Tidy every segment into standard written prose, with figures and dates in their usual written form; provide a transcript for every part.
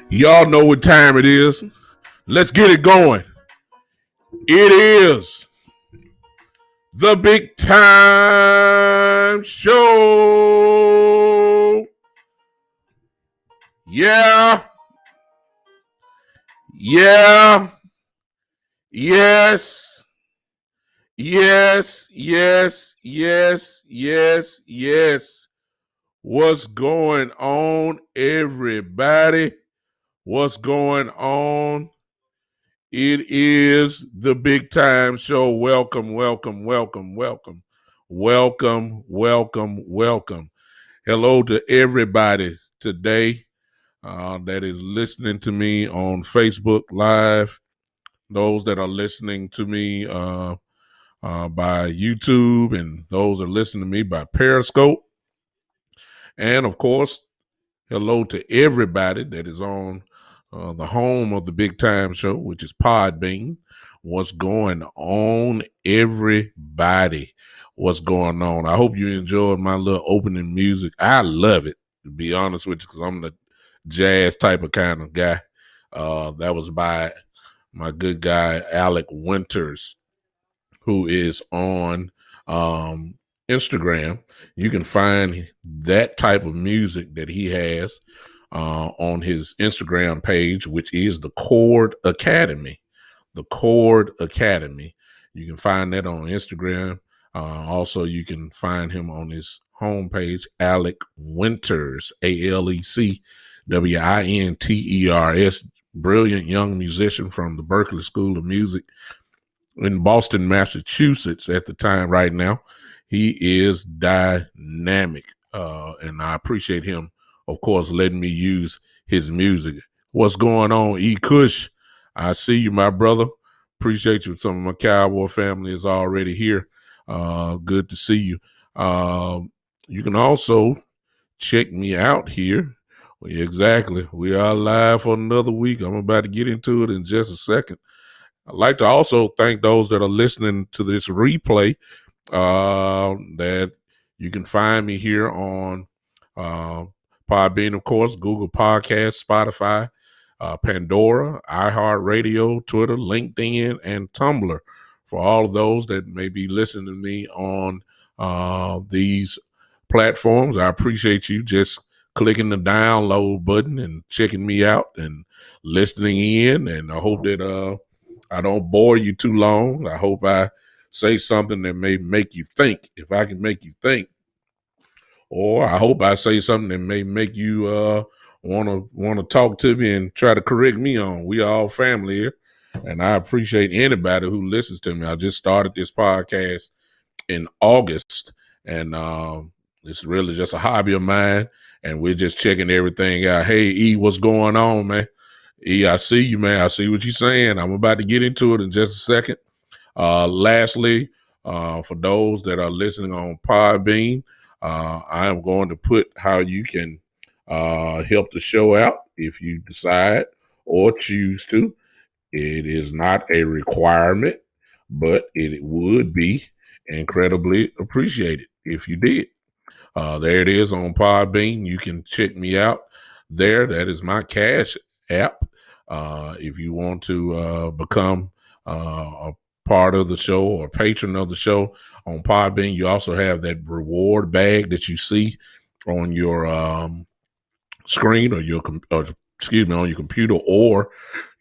Y'all know what time it is. Let's get it going. It is the Big Time Show. Yeah. Yeah. Yes. Yes. Yes. Yes. Yes. Yes. What's going on, everybody? What's going on? It is the Big Time Show. Welcome, welcome, welcome, welcome, welcome, welcome, welcome. Hello to everybody today that is listening to me on Facebook Live, those that are listening to me by YouTube, and those that are listening to me by Periscope. And of course, hello to everybody that is on the home of the Big Time Show, which is Podbean. What's going on, everybody? What's going on? I hope you enjoyed my little opening music. I love it, to be honest with you, because I'm the jazz type of kind of guy. That was by my good guy, Alec Winters, who is on Instagram. You can find that type of music that he has on his Instagram page, which is the Chord Academy. The Chord Academy. You can find that on Instagram. Also, you can find him on his homepage, Alec Winters, AlecWinters. Brilliant young musician from the Berklee School of Music in Boston, Massachusetts at the time. Right now, he is dynamic, and I appreciate him, of course, letting me use his music. What's going on, E. Kush? I see you, my brother. Appreciate you. Some of my Cowboy family is already here. Good to see you. You can also check me out here. Exactly. We are live for another week. I'm about to get into it in just a second. I'd like to also thank those that are listening to this replay, that you can find me here on Podbean, of course, Google Podcasts, Spotify, Pandora, iHeartRadio, Twitter, LinkedIn, and Tumblr. For all of those that may be listening to me on these platforms, I appreciate you just clicking the download button and checking me out and listening in. And I hope that I don't bore you too long. I hope I say something that may make you think, if I can make you think. Or I hope I say something that may make you want to talk to me and try to correct me on. We all family here, and I appreciate anybody who listens to me. I just started this podcast in August, and it's really just a hobby of mine, and we're just checking everything out. Hey, E, what's going on, man? E, I see you, man. I see what you're saying. I'm about to get into it in just a second. Lastly, for those that are listening on Podbean, I am going to put how you can help the show out if you decide or choose to. It is not a requirement, but it would be incredibly appreciated if you did. There it is on Podbean. You can check me out there. That is my Cash app. If you want to become a part of the show or patron of the show on Podbean, you also have that reward bag that you see on your screen or on your computer or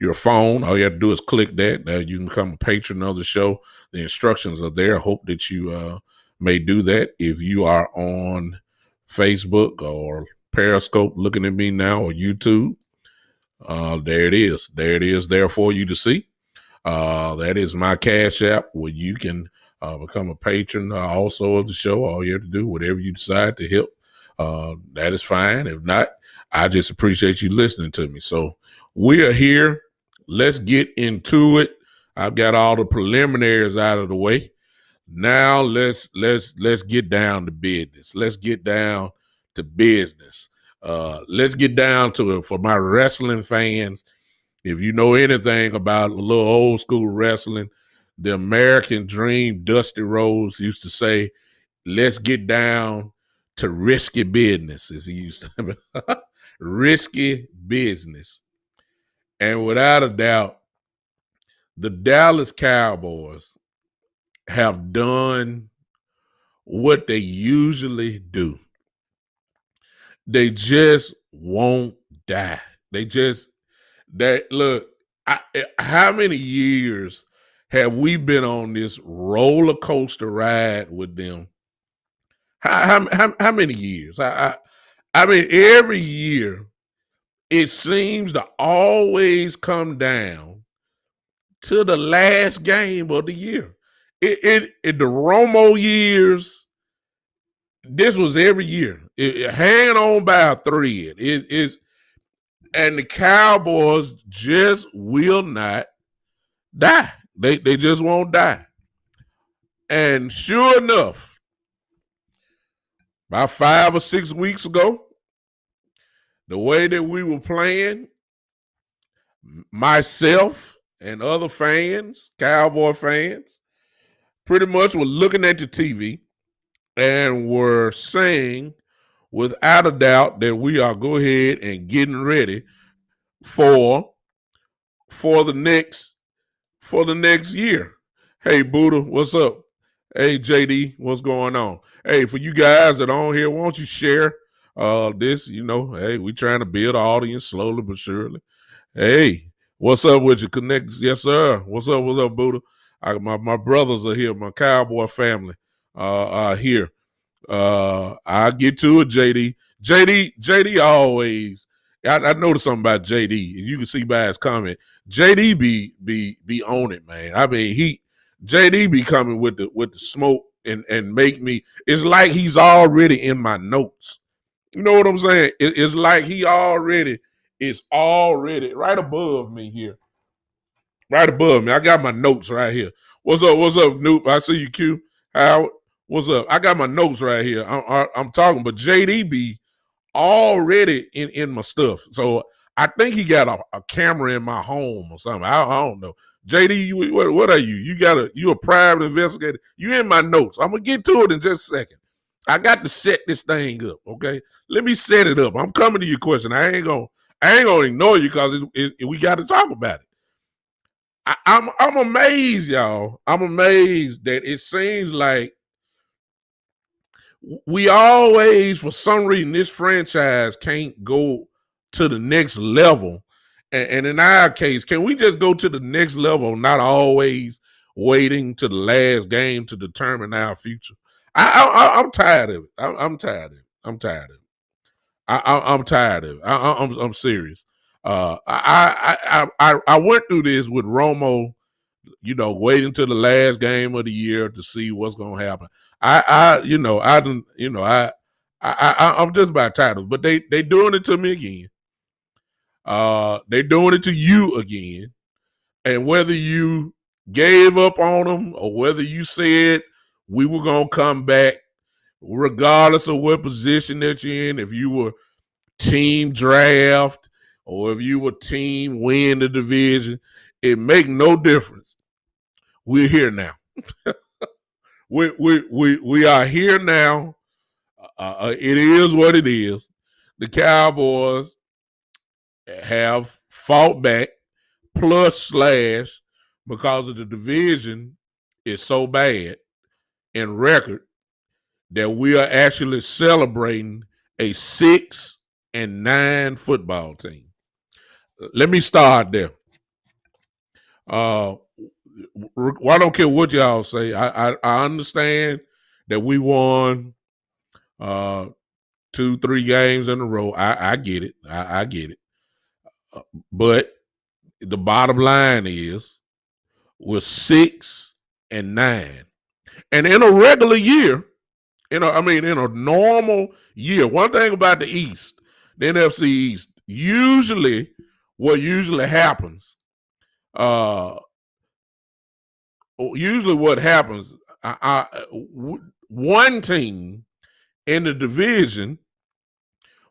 your phone. All you have to do is click that. You can become a patron of the show. The instructions are there. I hope that you may do that. If you are on Facebook or Periscope looking at me now, or YouTube, there it is. There it is there for you to see. That is my Cash app, where you can become a patron also of the show. All you have to do, whatever you decide to help, that is fine. If not, I just appreciate you listening to me. So we are here. Let's get into it. I've got all the preliminaries out of the way. Now let's get down to business. Let's get down to business. Let's get down to it for my wrestling fans. If you know anything about a little old school wrestling, the American Dream, Dusty Rhodes used to say, "Let's get down to risky business," as he used to risky business. And without a doubt, the Dallas Cowboys have done what they usually do. They just won't die. Look, how many years have we been on this roller coaster ride with them? How many years? I mean, every year it seems to always come down to the last game of the year. The Romo years, this was every year. Hanging on by a thread. It is, and the Cowboys just will not die. They just won't die. And sure enough, about 5 or 6 weeks ago, the way that we were playing, myself and other fans, Cowboy fans, pretty much were looking at the TV and were saying without a doubt that we are go ahead and getting ready for the next year. Hey Buddha, what's up? Hey JD, what's going on? Hey, for you guys that are on here, why don't you share this? Hey, we trying to build an audience slowly but surely. Hey, what's up with you? Connect, yes sir. What's up, Buddha? My brothers are here, my Cowboy family are here. I'll get to it, JD. JD always. I noticed something about JD, and you can see by his comment. JD be on it, man. I mean, JD be coming with the smoke and make me. It's like he's already in my notes. You know what I'm saying? It's like he already is already right above me here. Right above me. I got my notes right here. What's up, Noop? I see you, Q. Howard. What's up? I got my notes right here. I'm talking, but JD be already in my stuff. So I think he got a camera in my home or something. I don't know. JD, what are you? You a private investigator? You in my notes. I'm gonna get to it in just a second. I got to set this thing up. Okay, let me set it up. I'm coming to your question. I ain't gonna ignore you because we got to talk about it. I'm amazed, y'all. I'm amazed that it seems like we always, for some reason, this franchise can't go to the next level. And in our case, can we just go to the next level, not always waiting to the last game to determine our future? I'm tired of it. I'm tired of it. I'm tired of it. I'm tired of it. I'm serious. I went through this with Romo, waiting till the last game of the year to see what's gonna happen. I'm just about tired of it. But they doing it to me again. They doing it to you again. And whether you gave up on them or whether you said we were gonna come back, regardless of what position that you're in, if you were team draft or if you were team win the division, it make no difference. We're here now. we are here now. It is what it is. The Cowboys have fought back plus / because of the division is so bad in record that we are actually celebrating a 6-9 football team. Let me start there. I don't care what y'all say. I understand that we won 2-3 games in a row. I get it. I get it. But the bottom line is we're 6-9. And in a regular year, in a normal year, one thing about the East, the NFC East, what usually happens, uh, usually what happens, one team in the division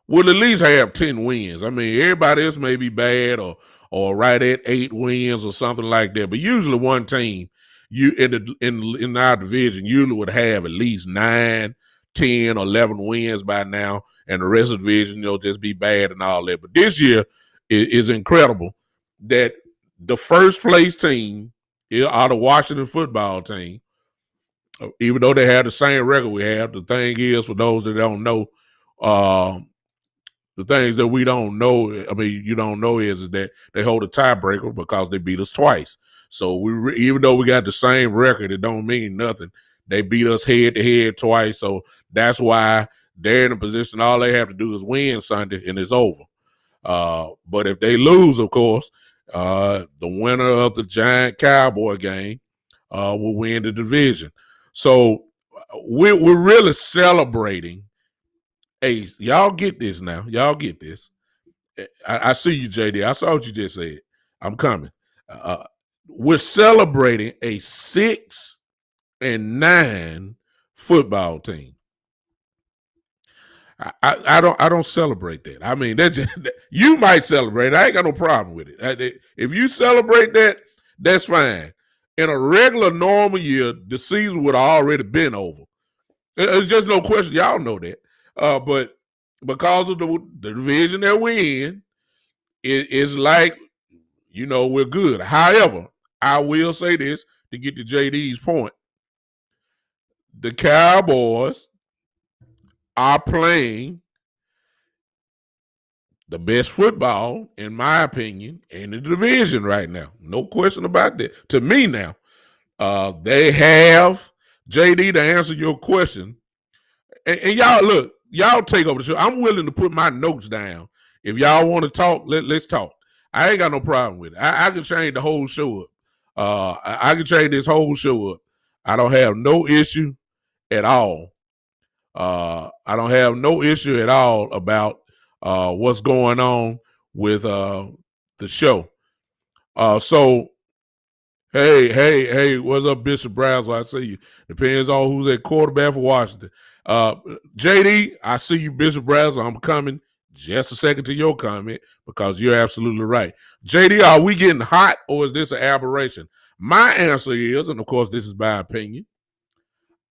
will at least have 10 wins. I mean, everybody else may be bad or right at 8 wins or something like that. But usually one team you in our division usually would have at least 9, 10, or 11 wins by now, and the rest of the division, just be bad and all that. But this year is incredible that the first place team are the Washington football team. Even though they have the same record we have, the thing is, for those that don't know, the things that we don't know, you don't know, is that they hold a tiebreaker because they beat us twice. So even though we got the same record, it don't mean nothing. They beat us head to head twice, so that's why they're in a position. All they have to do is win Sunday, and it's over. But if they lose, of course, the winner of the Giant Cowboy game will win the division. So we're really celebrating. Hey, y'all get this now. Y'all get this. I see you, JD. I saw what you just said. I'm coming. We're celebrating a 6-9 football team. I don't celebrate that. I mean, you might celebrate it. I ain't got no problem with it. If you celebrate that, that's fine. In a regular, normal year, the season would have already been over. There's just no question. Y'all know that. But because of the division that we're in, it's like, we're good. However, I will say this to get to JD's point. The Cowboys are playing the best football, in my opinion, in the division right now. No question about that. To me now, they have, JD, to answer your question. And y'all, look, y'all take over the show. I'm willing to put my notes down. If y'all want to talk, let's talk. I ain't got no problem with it. I can change the whole show up. I can change this whole show up. I don't have no issue at all. I don't have no issue at all about what's going on with the show. So, hey, what's up, Bishop Browns? I see you. Depends on who's at quarterback for Washington. JD, I see you, Bishop Browns. I'm coming just a second to your comment because you're absolutely right. JD, are we getting hot or is this an aberration? My answer is, and of course this is my opinion,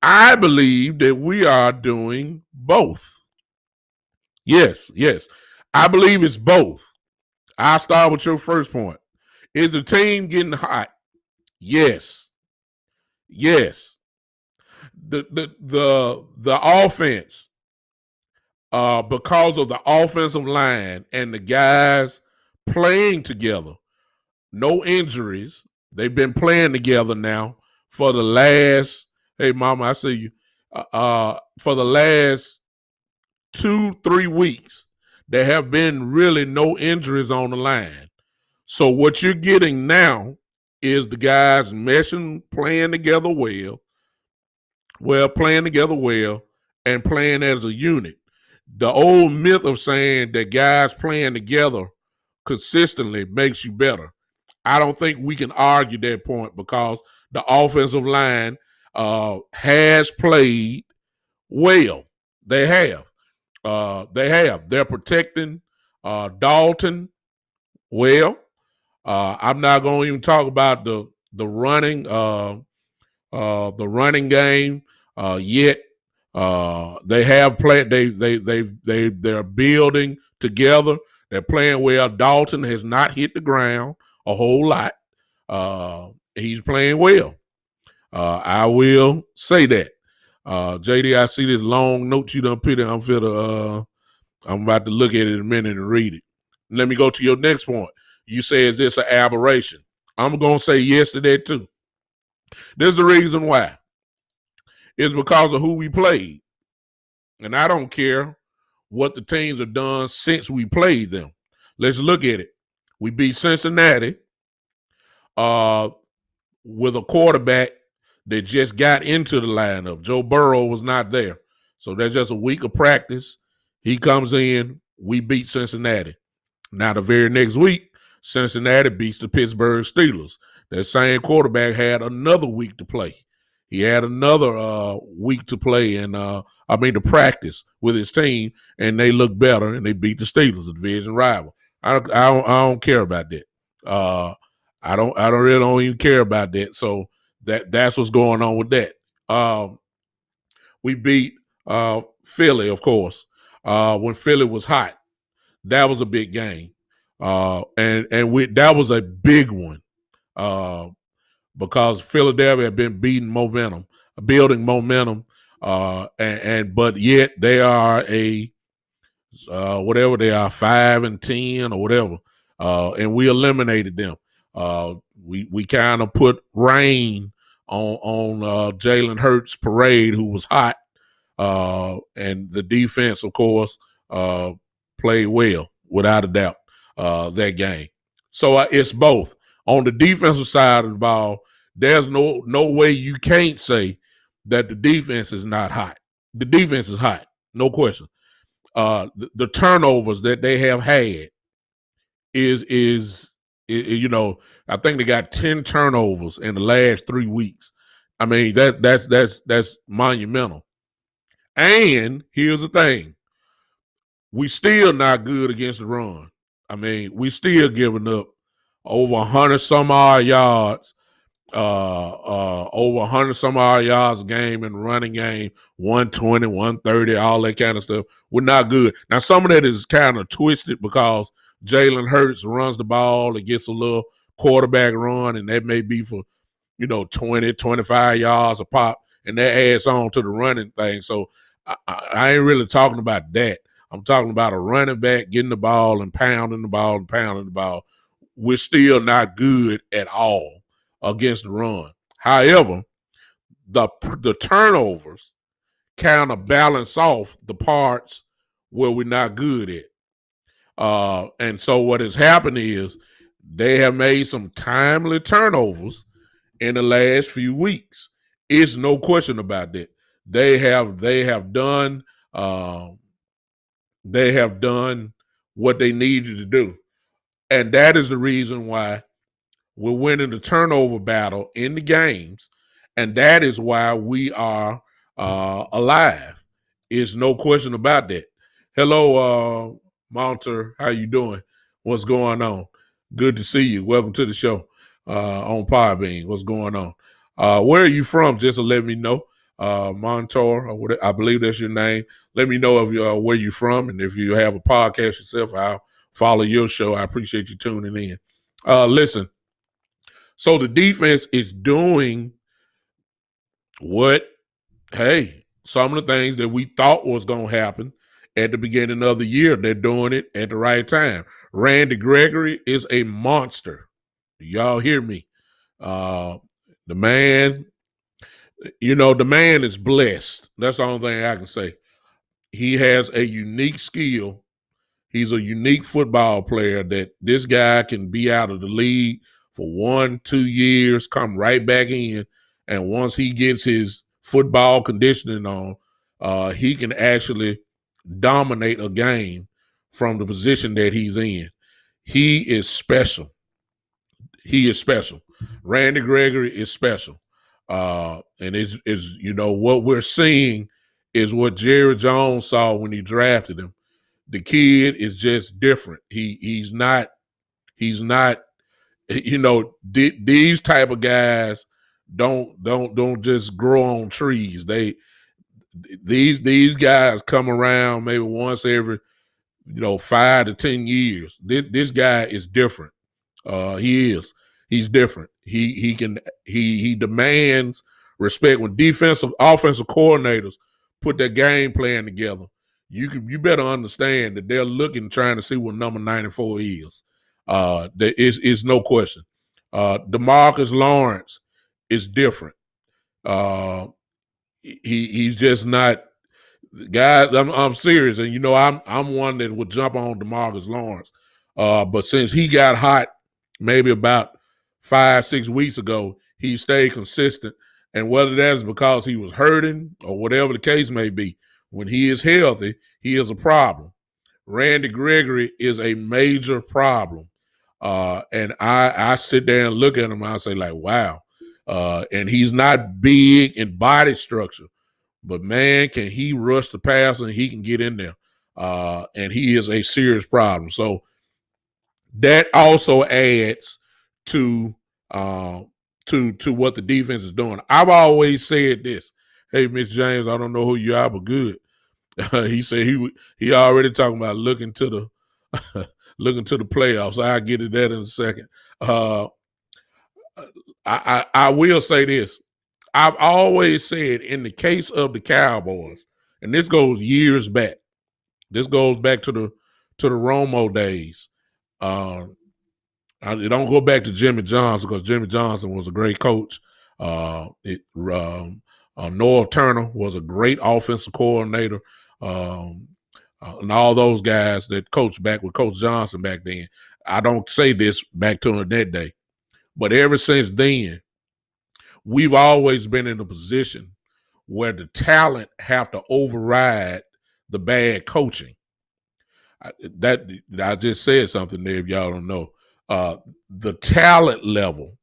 I believe that we are doing both. Yes. I believe it's both. I'll start with your first point. Is the team getting hot? Yes. The offense, because of the offensive line and the guys playing together, no injuries. They've been playing together now for the last. Hey, Mama, I see you. For the last 2-3 weeks, there have been really no injuries on the line. So what you're getting now is the guys meshing, playing together well, and playing as a unit. The old myth of saying that guys playing together consistently makes you better, I don't think we can argue that point because the offensive line has played well. They have. They're protecting Dalton well. I'm not going to even talk about the running game yet. They have played. They're building together. They're playing well. Dalton has not hit the ground a whole lot. He's playing well. I will say that. JD, I see this long note you done put in. I'm about to look at it in a minute and read it. Let me go to your next point. You say, is this an aberration? I'm going to say yes to that too. There's the reason why. It's because of who we played. And I don't care what the teams have done since we played them. Let's look at it. We beat Cincinnati with a quarterback that just got into the lineup. Joe Burrow was not there. So that's just a week of practice. He comes in, we beat Cincinnati. Now, the very next week, Cincinnati beats the Pittsburgh Steelers. That same quarterback had another week to play. He had another week to play to practice with his team, and they looked better, and they beat the Steelers, the division rival. I don't care about that. I really don't even care about that. So that's what's going on with that. We beat Philly, of course, when Philly was hot. That was a big game, and that was a big one because Philadelphia had been building momentum, but yet they are whatever they are, 5-10 or whatever, and we eliminated them. We kind of put rain on Jalen Hurts' parade, who was hot, and the defense, of course, played well without a doubt that game. So it's both. On the defensive side of the ball, there's no way you can't say that the defense is not hot. The defense is hot, no question. The turnovers that they have had is I think they got 10 turnovers in the last 3 weeks. I mean, that's monumental. And here's the thing. We still not good against the run. I mean, we still giving up over 100 some odd yards, over 100 some odd yards a game in the running game, 120, 130, all that kind of stuff. We're not good. Now, some of that is kind of twisted because Jalen Hurts runs the ball and gets a little quarterback run, and that may be for, 20, 25 yards a pop, and that adds on to the running thing. So I ain't really talking about that. I'm talking about a running back getting the ball and pounding the ball and pounding the ball. We're still not good at all against the run. However, the turnovers kind of balance off the parts where we're not good at. And so what has happened is they have made some timely turnovers in the last few weeks. It's no question about that. They have done what they needed to do. And that is the reason why we're winning the turnover battle in the games. And that is why we are alive. It's no question about that. Hello, Monter. How you doing? What's going on? Good to see you. Welcome to the show on Podbean. What's going on? Where are you from? Just to let me know. Montor, or whatever, I believe that's your name. Let me know if where you're from, and if you have a podcast yourself, I'll follow your show. I appreciate you tuning in. Listen, so the defense is doing some of the things that we thought was going to happen at the beginning of the year. They're doing it at the right time. Randy Gregory is a monster. Do y'all hear me? The man is blessed. That's the only thing I can say. He has a unique skill. He's a unique football player that this guy can be out of the league for 1-2 years, come right back in. And once he gets his football conditioning on, he can actually dominate a game from the position that he's in. He is special. Randy Gregory is special. And is what we're seeing is what Jerry Jones saw when he drafted him. The kid is just different. He's not these type of guys don't just grow on trees. These guys come around maybe once every 5 to 10 years. This guy is different. He's different. He demands respect. When offensive coordinators put their game plan together, you better understand that they're trying to see what number 94 is. There is no question. DeMarcus Lawrence is different. He's just not. Guys, I'm serious, and I'm one that would jump on DeMarcus Lawrence. But since he got hot, maybe about 5-6 weeks ago, he stayed consistent, And whether that is because he was hurting or whatever the case may be, when he is healthy, he is a problem. Randy Gregory is a major problem. And I sit there and look at him and I say, like, wow. And he's not big in body structure, but man, can he rush the passer and he can get in there. And he is a serious problem. So that also adds to what the defense is doing. I've always said this. Hey, Miss James, I don't know who you are, but good. He said he already talking about looking to the looking to the playoffs. I'll get to that in a second. I will say this. I've always said in the case of the Cowboys, and this goes years back. This goes back to the Romo days. It don't go back to Jimmy Johnson because Jimmy Johnson was a great coach. North Turner was a great offensive coordinator. And all those guys that coached back with Coach Johnson back then. I don't say this back to that day, but ever since then, we've always been in a position where the talent have to override the bad coaching. I just said something there if y'all don't know. The talent level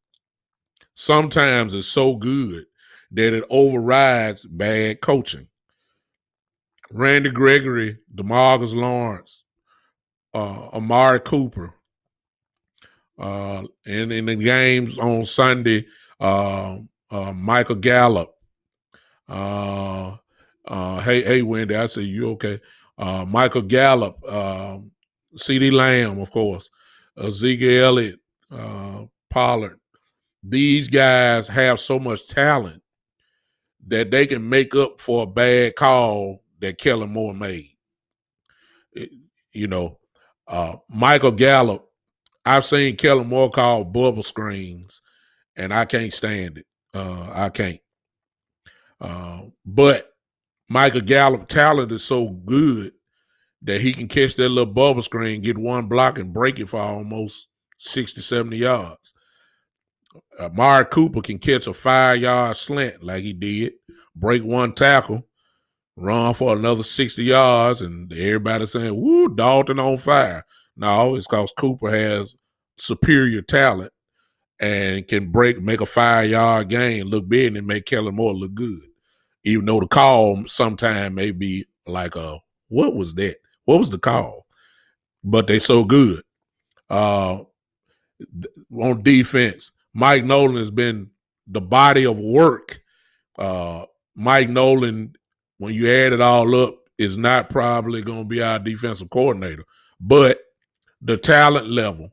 sometimes is so good that it overrides bad coaching. Randy Gregory, DeMarcus Lawrence, Amari Cooper, and in the games on Sunday, Michael Gallup. Hey, Wendy, I say you okay? Michael Gallup, C.D. Lamb, of course, Zeke Elliott, Pollard. These guys have so much talent that they can make up for a bad call that Kellen Moore made. Michael Gallup, I've seen Kellen Moore call bubble screens, and I can't stand it. I can't. But Michael Gallup talent is so good that he can catch that little bubble screen, get one block, and break it for almost 60, 70 yards. Amari Cooper can catch a 5-yard slant like he did, break one tackle, run for another 60 yards, and everybody saying, woo, Dalton on fire. No, it's because Cooper has superior talent and can make a 5-yard gain look big and make Kellen Moore look good. Even though the call sometime may be like what was that? What was the call? But they so good. On defense, Mike Nolan has been the body of work. Mike Nolan, when you add it all up, is not probably going to be our defensive coordinator. But the talent level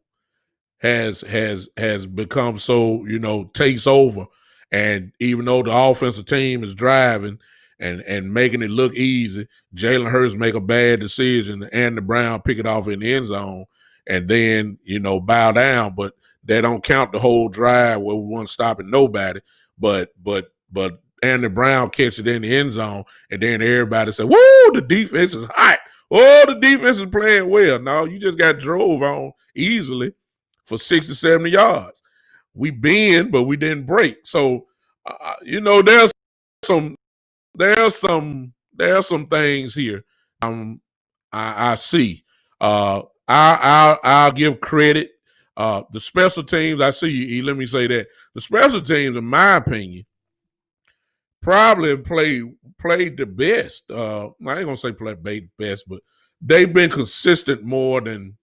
has become so, takes over. And even though the offensive team is driving and making it look easy, Jalen Hurts make a bad decision and the Brown pick it off in the end zone and then, bow down. But they don't count the whole drive where we weren't stopping nobody. But Andy Brown catch it in the end zone, and then everybody say, woo, the defense is hot. Oh, the defense is playing well. No, you just got drove on easily for 60, 70 yards. We bend, but we didn't break. So, there's some things here. I see. I'll give credit. The special teams, I see you, E. Let me say that. The special teams, in my opinion, probably have played the best. I ain't gonna say played the best, but they've been consistent more than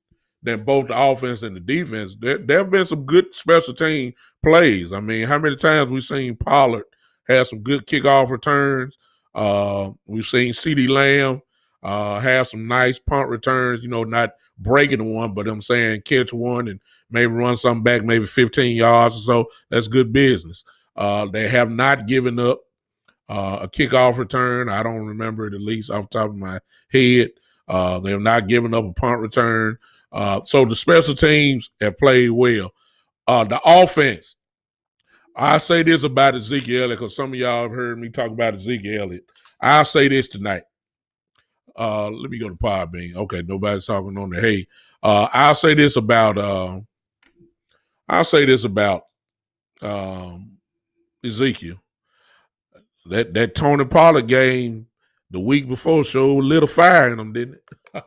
both the offense and the defense. There have been some good special team plays. I mean, how many times we've seen Pollard have some good kickoff returns? We've seen C.D. Lamb have some nice punt returns, not breaking one, but I'm saying catch one and maybe run something back, maybe 15 yards or so. That's good business. They have not given up a kickoff return. I don't remember it, at least off the top of my head. They have not given up a punt return. So the special teams have played well. The offense, I say this about Ezekiel Elliott because some of y'all have heard me talk about Ezekiel Elliott. I'll say this tonight. Let me go to Podbean. Okay, nobody's talking on there. Hey, I'll say this about Ezekiel. That Tony Pollard game the week before showed a little fire in them, didn't it?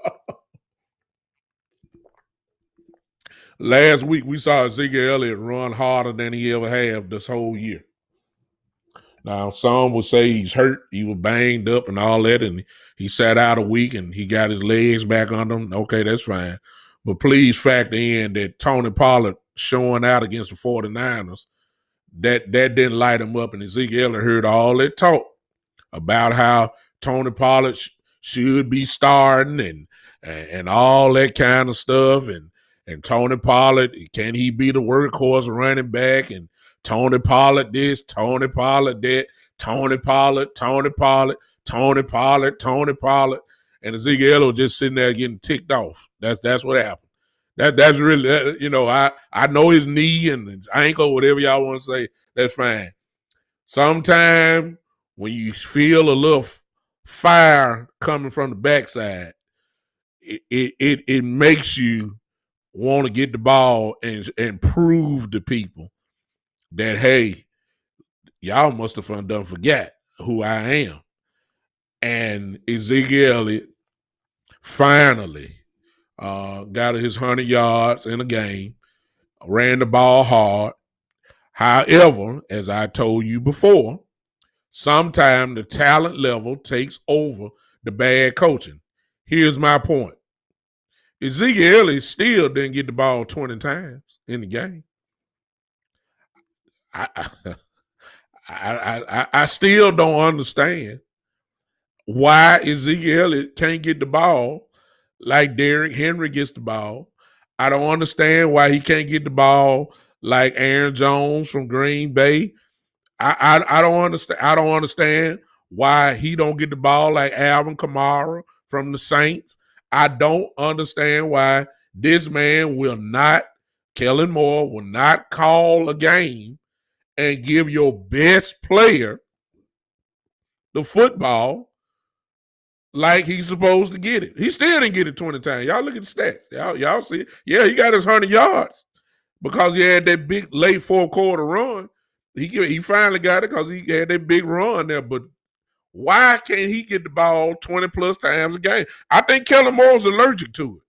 Last week we saw Ezekiel Elliott run harder than he ever have this whole year. Now, some will say he's hurt, he was banged up and all that, and he sat out a week and he got his legs back on him. Okay, that's fine. But please factor in that Tony Pollard showing out against the 49ers, that didn't light him up, and Ezekiel Elliott heard all that talk about how Tony Pollard should be starting and all that kind of stuff, and Tony Pollard, can he be the workhorse running back, and Tony Pollard this, Tony Pollard that, Tony Pollard, Tony Pollard, Tony Pollard, Tony Pollard, and Ezekiel was just sitting there getting ticked off. That's what happened. That's really, you know, I know his knee and his ankle, whatever y'all want to say, that's fine. Sometime when you feel a little fire coming from the backside, it makes you want to get the ball and prove to people that, hey, y'all must have done forgot who I am. And Ezekiel Elliott finally got his 100 yards in a game, ran the ball hard. However, as I told you before, sometimes the talent level takes over the bad coaching. Here's my point. Ezekiel Elliott still didn't get the ball 20 times in the game. I still don't understand why Ezekiel Elliott can't get the ball like Derrick Henry gets the ball. I don't understand why he can't get the ball like Aaron Jones from Green Bay. I don't understand. I don't understand why he don't get the ball like Alvin Kamara from the Saints. I don't understand why this man Kellen Moore will not call a game and give your best player the football like he's supposed to get it. He still didn't get it 20 times. Y'all look at the stats. Y'all see it. Yeah, he got his 100 yards because he had that big late fourth quarter run. He finally got it because he had that big run there. But why can't he get the ball 20 plus times a game? I think Kellen Moore's allergic to it.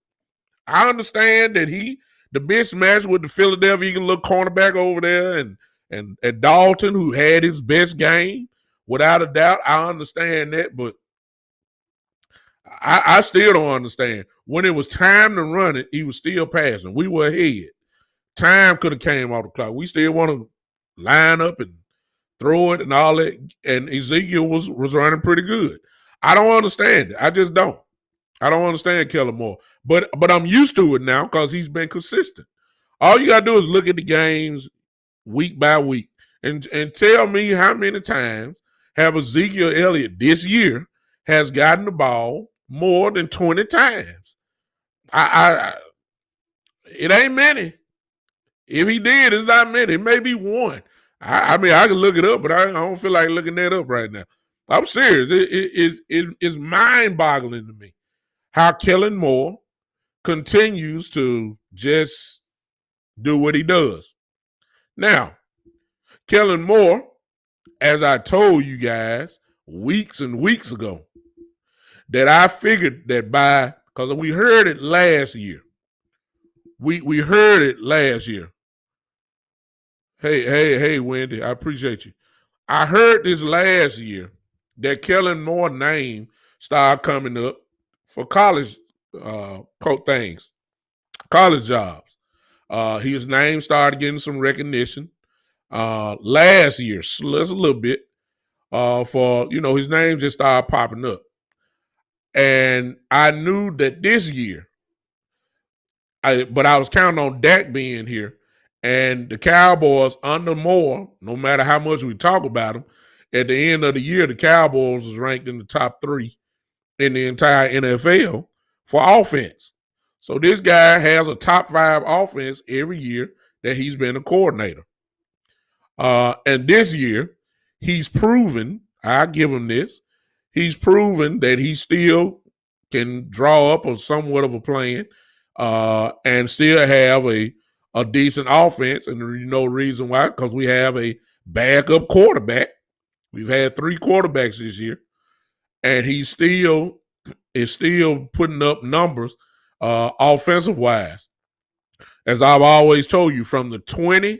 I understand that the mismatch with the Philadelphia Eagles little cornerback over there and Dalton, who had his best game, without a doubt. I understand that, but I still don't understand. When it was time to run it, he was still passing. We were ahead. Time could have came off the clock. We still want to line up and throw it and all that. And Ezekiel was running pretty good. I don't understand it. I just don't. I don't understand Kellen Moore. But I'm used to it now because he's been consistent. All you got to do is look at the games week by week and tell me how many times have Ezekiel Elliott this year has gotten the ball more than 20 times. It ain't many. If he did, it's not many. It may be one. I mean, I can look it up, but I don't feel like looking that up right now. I'm serious. It's mind-boggling to me how Kellen Moore continues to just do what he does. Now, Kellen Moore, as I told you guys weeks and weeks ago, that I figured that because we heard it last year. We heard it last year. Hey, Wendy, I appreciate you. I heard this last year that Kellen Moore's name started coming up for college things, college jobs. His name started getting some recognition last year, just a little bit, for, his name just started popping up. And I knew that this year, but I was counting on Dak being here. And the Cowboys under Moore, no matter how much we talk about them, at the end of the year, the Cowboys was ranked in the top 3 in the entire NFL for offense. So this guy has a top 5 offense every year that he's been a coordinator. And this year, he's proven, I give him this, he's proven that he still can draw up somewhat of a plan and still have a decent offense. And there's no reason why, because we have a backup quarterback We've had 3 quarterbacks this year, and he is still putting up numbers offensive wise. As I've always told you, from the 20,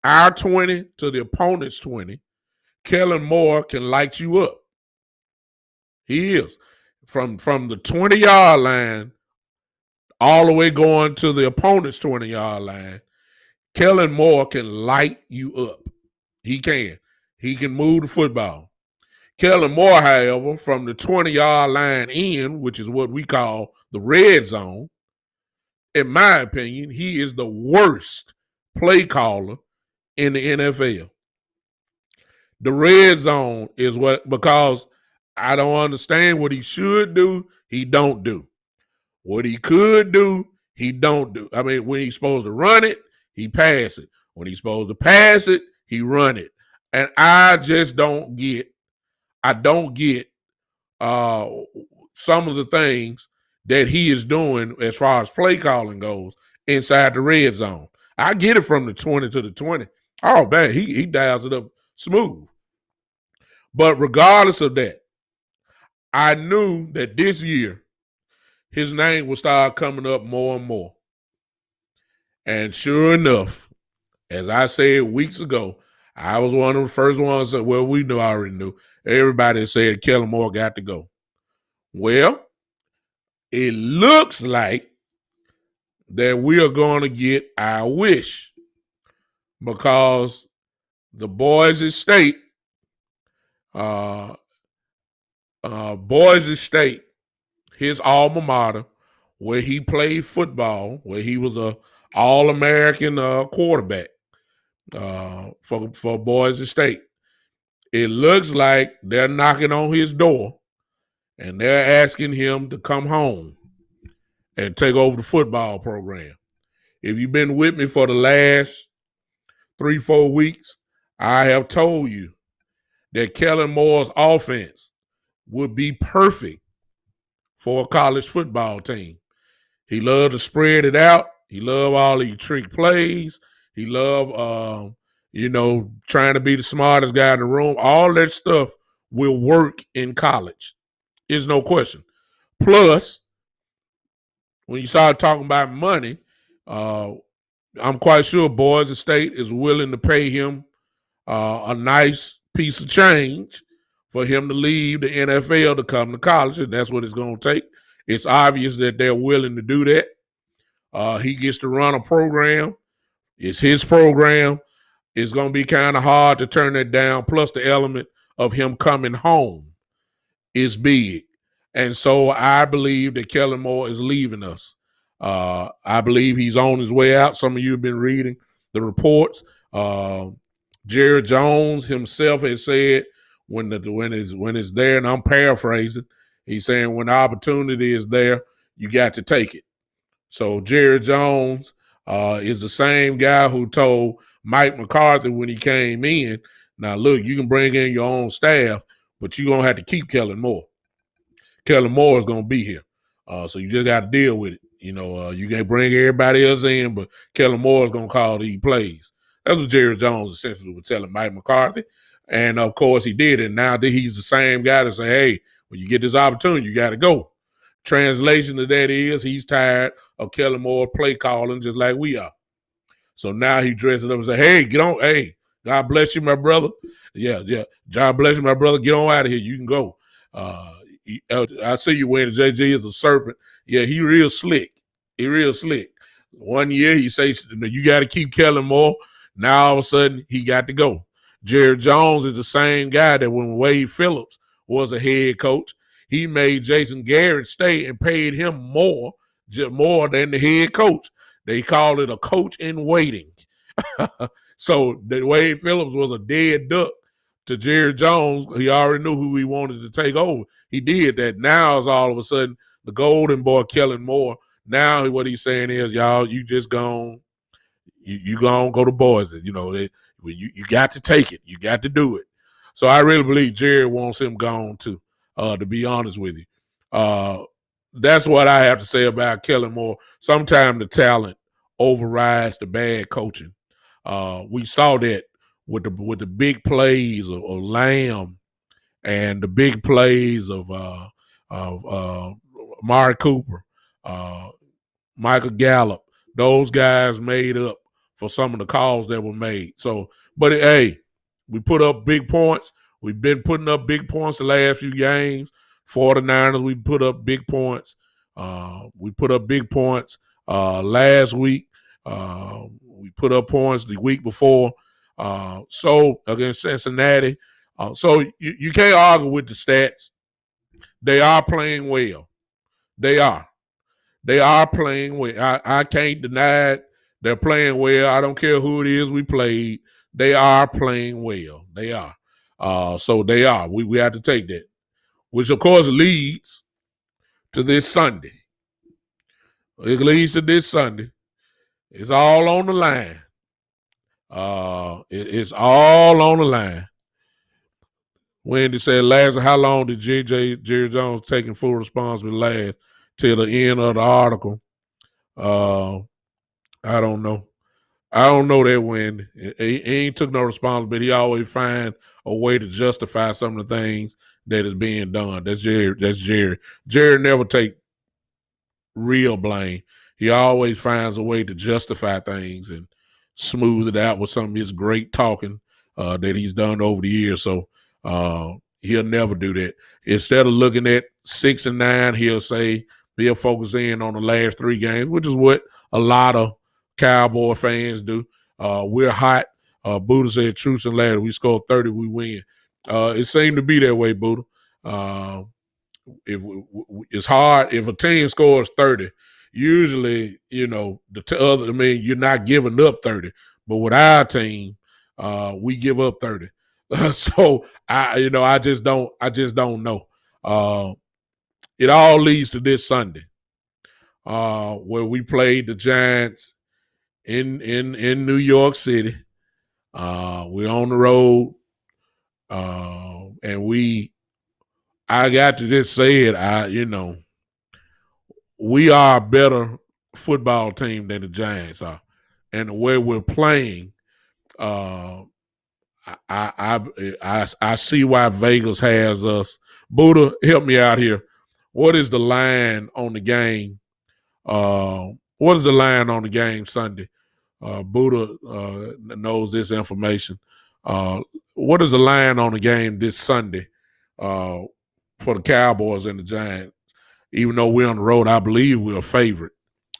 our 20 to the opponent's 20, Kellen Moore can light you up. He is. From the 20-yard line all the way going to the opponent's 20-yard line, Kellen Moore can light you up. He can. He can move the football. Kellen Moore, however, from the 20-yard line in, which is what we call the red zone, in my opinion, he is the worst play caller in the NFL. The red zone is because I don't understand what he should do, he don't do. What he could do, he don't do. I mean, when he's supposed to run it, he pass it. When he's supposed to pass it, he run it. And I just don't get some of the things that he is doing as far as play calling goes inside the red zone. I get it from the 20 to the 20. Oh, man, he dials it up smooth. But regardless of that, I knew that this year his name would start coming up more and more. And sure enough, as I said weeks ago, I was one of the first ones that, well, we already knew. Everybody said Kellen Moore got to go. Well, it looks like that we are going to get our wish because the Boise State, his alma mater, where he played football, where he was a All-American quarterback for Boise State. It looks like they're knocking on his door and they're asking him to come home and take over the football program. If you've been with me for the last 3-4 weeks, I have told you that Kellen Moore's offense would be perfect for a college football team. He loved to spread it out. He loved all these trick plays. He loved, trying to be the smartest guy in the room. All that stuff will work in college. There's no question. Plus, when you start talking about money, I'm quite sure Boise State is willing to pay him a nice piece of change for him to leave the NFL to come to college, and that's what it's going to take. It's obvious that they're willing to do that. He gets to run a program. It's his program. It's going to be kind of hard to turn that down. Plus, the element of him coming home is big. And so I believe that Kellen Moore is leaving us. I believe he's on his way out. Some of you have been reading the reports. Jerry Jones himself has said when it's there, and I'm paraphrasing, he's saying when the opportunity is there, you got to take it. So Jerry Jones is the same guy who told Mike McCarthy when he came in, now look, you can bring in your own staff, but you're going to have to keep Kellen Moore. Kellen Moore is going to be here. So you just got to deal with it. You can't bring everybody else in, but Kellen Moore is going to call these plays. That's what Jerry Jones essentially was telling Mike McCarthy. And, of course, he did. And now he's the same guy to say, hey, when you get this opportunity, you got to go. Translation to that is he's tired of Kellen Moore play calling just like we are. So now he dresses up and say, hey, get on. Hey, God bless you, my brother. Yeah. God bless you, my brother. Get on out of here. You can go. I see you wearing JG as a serpent. Yeah, he real slick. One year he says, you got to keep Kellen Moore. Now all of a sudden he got to go. Jerry Jones is the same guy that when Wade Phillips was a head coach, he made Jason Garrett stay and paid him more than the head coach. They called it a coach in waiting. So Wade Phillips was a dead duck to Jerry Jones. He already knew who he wanted to take over. He did that. Now is all of a sudden the golden boy Kellen Moore. Now what he's saying is, y'all, you just gone. You gonna go to Boise. You got to take it. You got to do it. So I really believe Jerry wants him gone too, to be honest with you. That's what I have to say about Kellen Moore. Sometimes the talent overrides the bad coaching. We saw that with the big plays of Lamb and the big plays of Amari Cooper, uh, Michael Gallup. Those guys made up for some of the calls that were made. So, but hey, we put up big points. We've been putting up big points the last few games. 49ers, we put up big points. We put up big points last week. We put up points the week before. So against Cincinnati. So you can't argue with the stats. They are playing well. They are. They are playing well. I can't deny it. They're playing well. I don't care who it is we played. They are playing well. They are. So they are. We have to take that, which of course leads to this Sunday. It leads to this Sunday. It's all on the line. It's all on the line. Wendy said, last, how long did Jerry Jones taking full responsibility last? Till the end of the article. I don't know. I don't know that, Wendy. He ain't took no responsibility. He always find a way to justify some of the things that is being done. That's Jerry. That's Jerry. Jerry never take real blame. He always finds a way to justify things and smooth it out with some of his great talking that he's done over the years. So he'll never do that. Instead of looking at 6 and 9, he'll focus in on the last 3 games, which is what a lot of Cowboy fans do. We're hot. Buddha said, truth and ladder. We score 30, we win. It seemed to be that way, Buddha. It's hard if a team scores 30. Usually, you're not giving up 30. But with our team, we give up 30. So I just don't know. It all leads to this Sunday, where we played the Giants in New York City. We're on the road, and I got to just say it. We are a better football team than the Giants are, and the way we're playing, I see why Vegas has us. Buddha, help me out here. What is the line on the game? What is the line on the game Sunday? Buddha knows this information. What is the line on the game this Sunday for the Cowboys and the Giants? Even though we're on the road, I believe we're a favorite.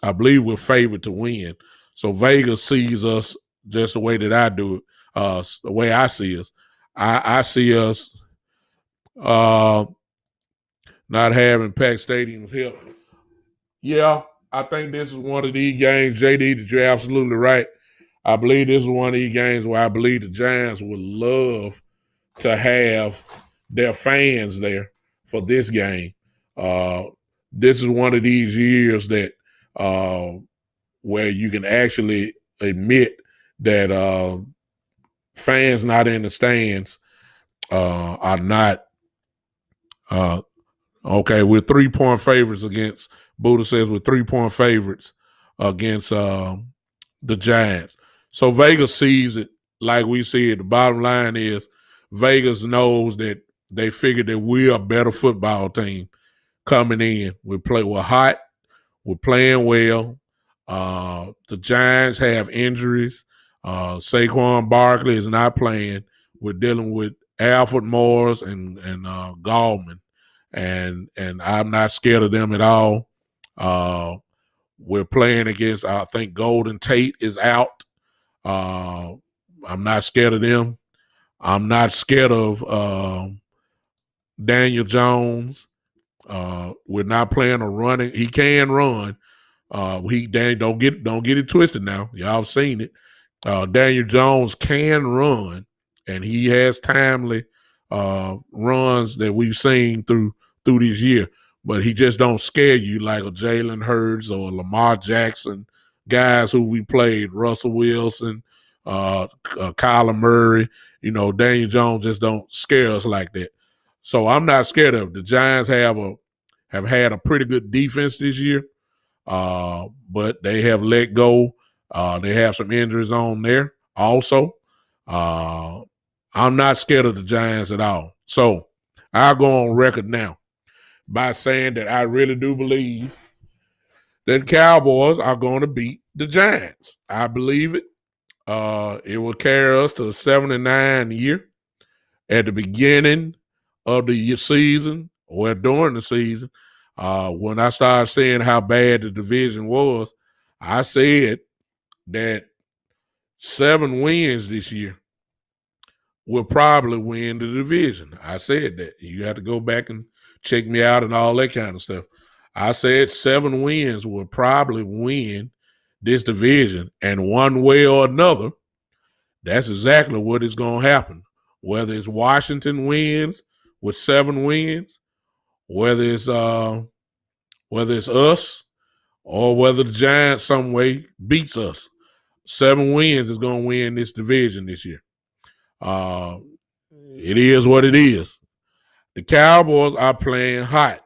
I believe we're favored to win. So Vegas sees us just the way that I do it, the way I see us. I see us not having packed stadiums help. Yeah, I think this is one of these games, JD, that you're absolutely right. I believe this is one of these games where I believe the Giants would love to have their fans there for this game. This is one of these years that where you can actually admit that fans not in the stands are not okay. We're 3-point favorites against. Buddha says we're 3-point favorites against the Giants. So Vegas sees it like we see it. The bottom line is Vegas knows that they figured that we're a better football team coming in. We're hot. We're playing well. The Giants have injuries. Saquon Barkley is not playing. We're dealing with Alfred Morris and Gallman, and I'm not scared of them at all. We're playing against, I think Golden Tate is out. I'm not scared of them. I'm not scared of Daniel Jones. We're not playing a running. He can run. Don't get it twisted now. Y'all seen it. Daniel Jones can run, and he has timely runs that we've seen through this year. But he just don't scare you like a Jalen Hurts or Lamar Jackson, guys who we played, Russell Wilson, Kyler Murray. Daniel Jones just don't scare us like that. So I'm not scared of it. The Giants have had a pretty good defense this year, but they have let go. They have some injuries on there also. Uh, I'm not scared of the Giants at all. So I'll go on record now by saying that I really do believe that Cowboys are going to beat the Giants. I believe it. It will carry us to a 7-9 year at the beginning of the season or during the season. When I started seeing how bad the division was, I said that 7 wins this year will probably win the division. I said that. You have to go back and check me out and all that kind of stuff. I said 7 wins will probably win this division, and one way or another, that's exactly what is going to happen. Whether it's Washington wins with 7 wins, whether it's us, or whether the Giants some way beats us, 7 wins is going to win this division this year. It is what it is. The Cowboys are playing hot.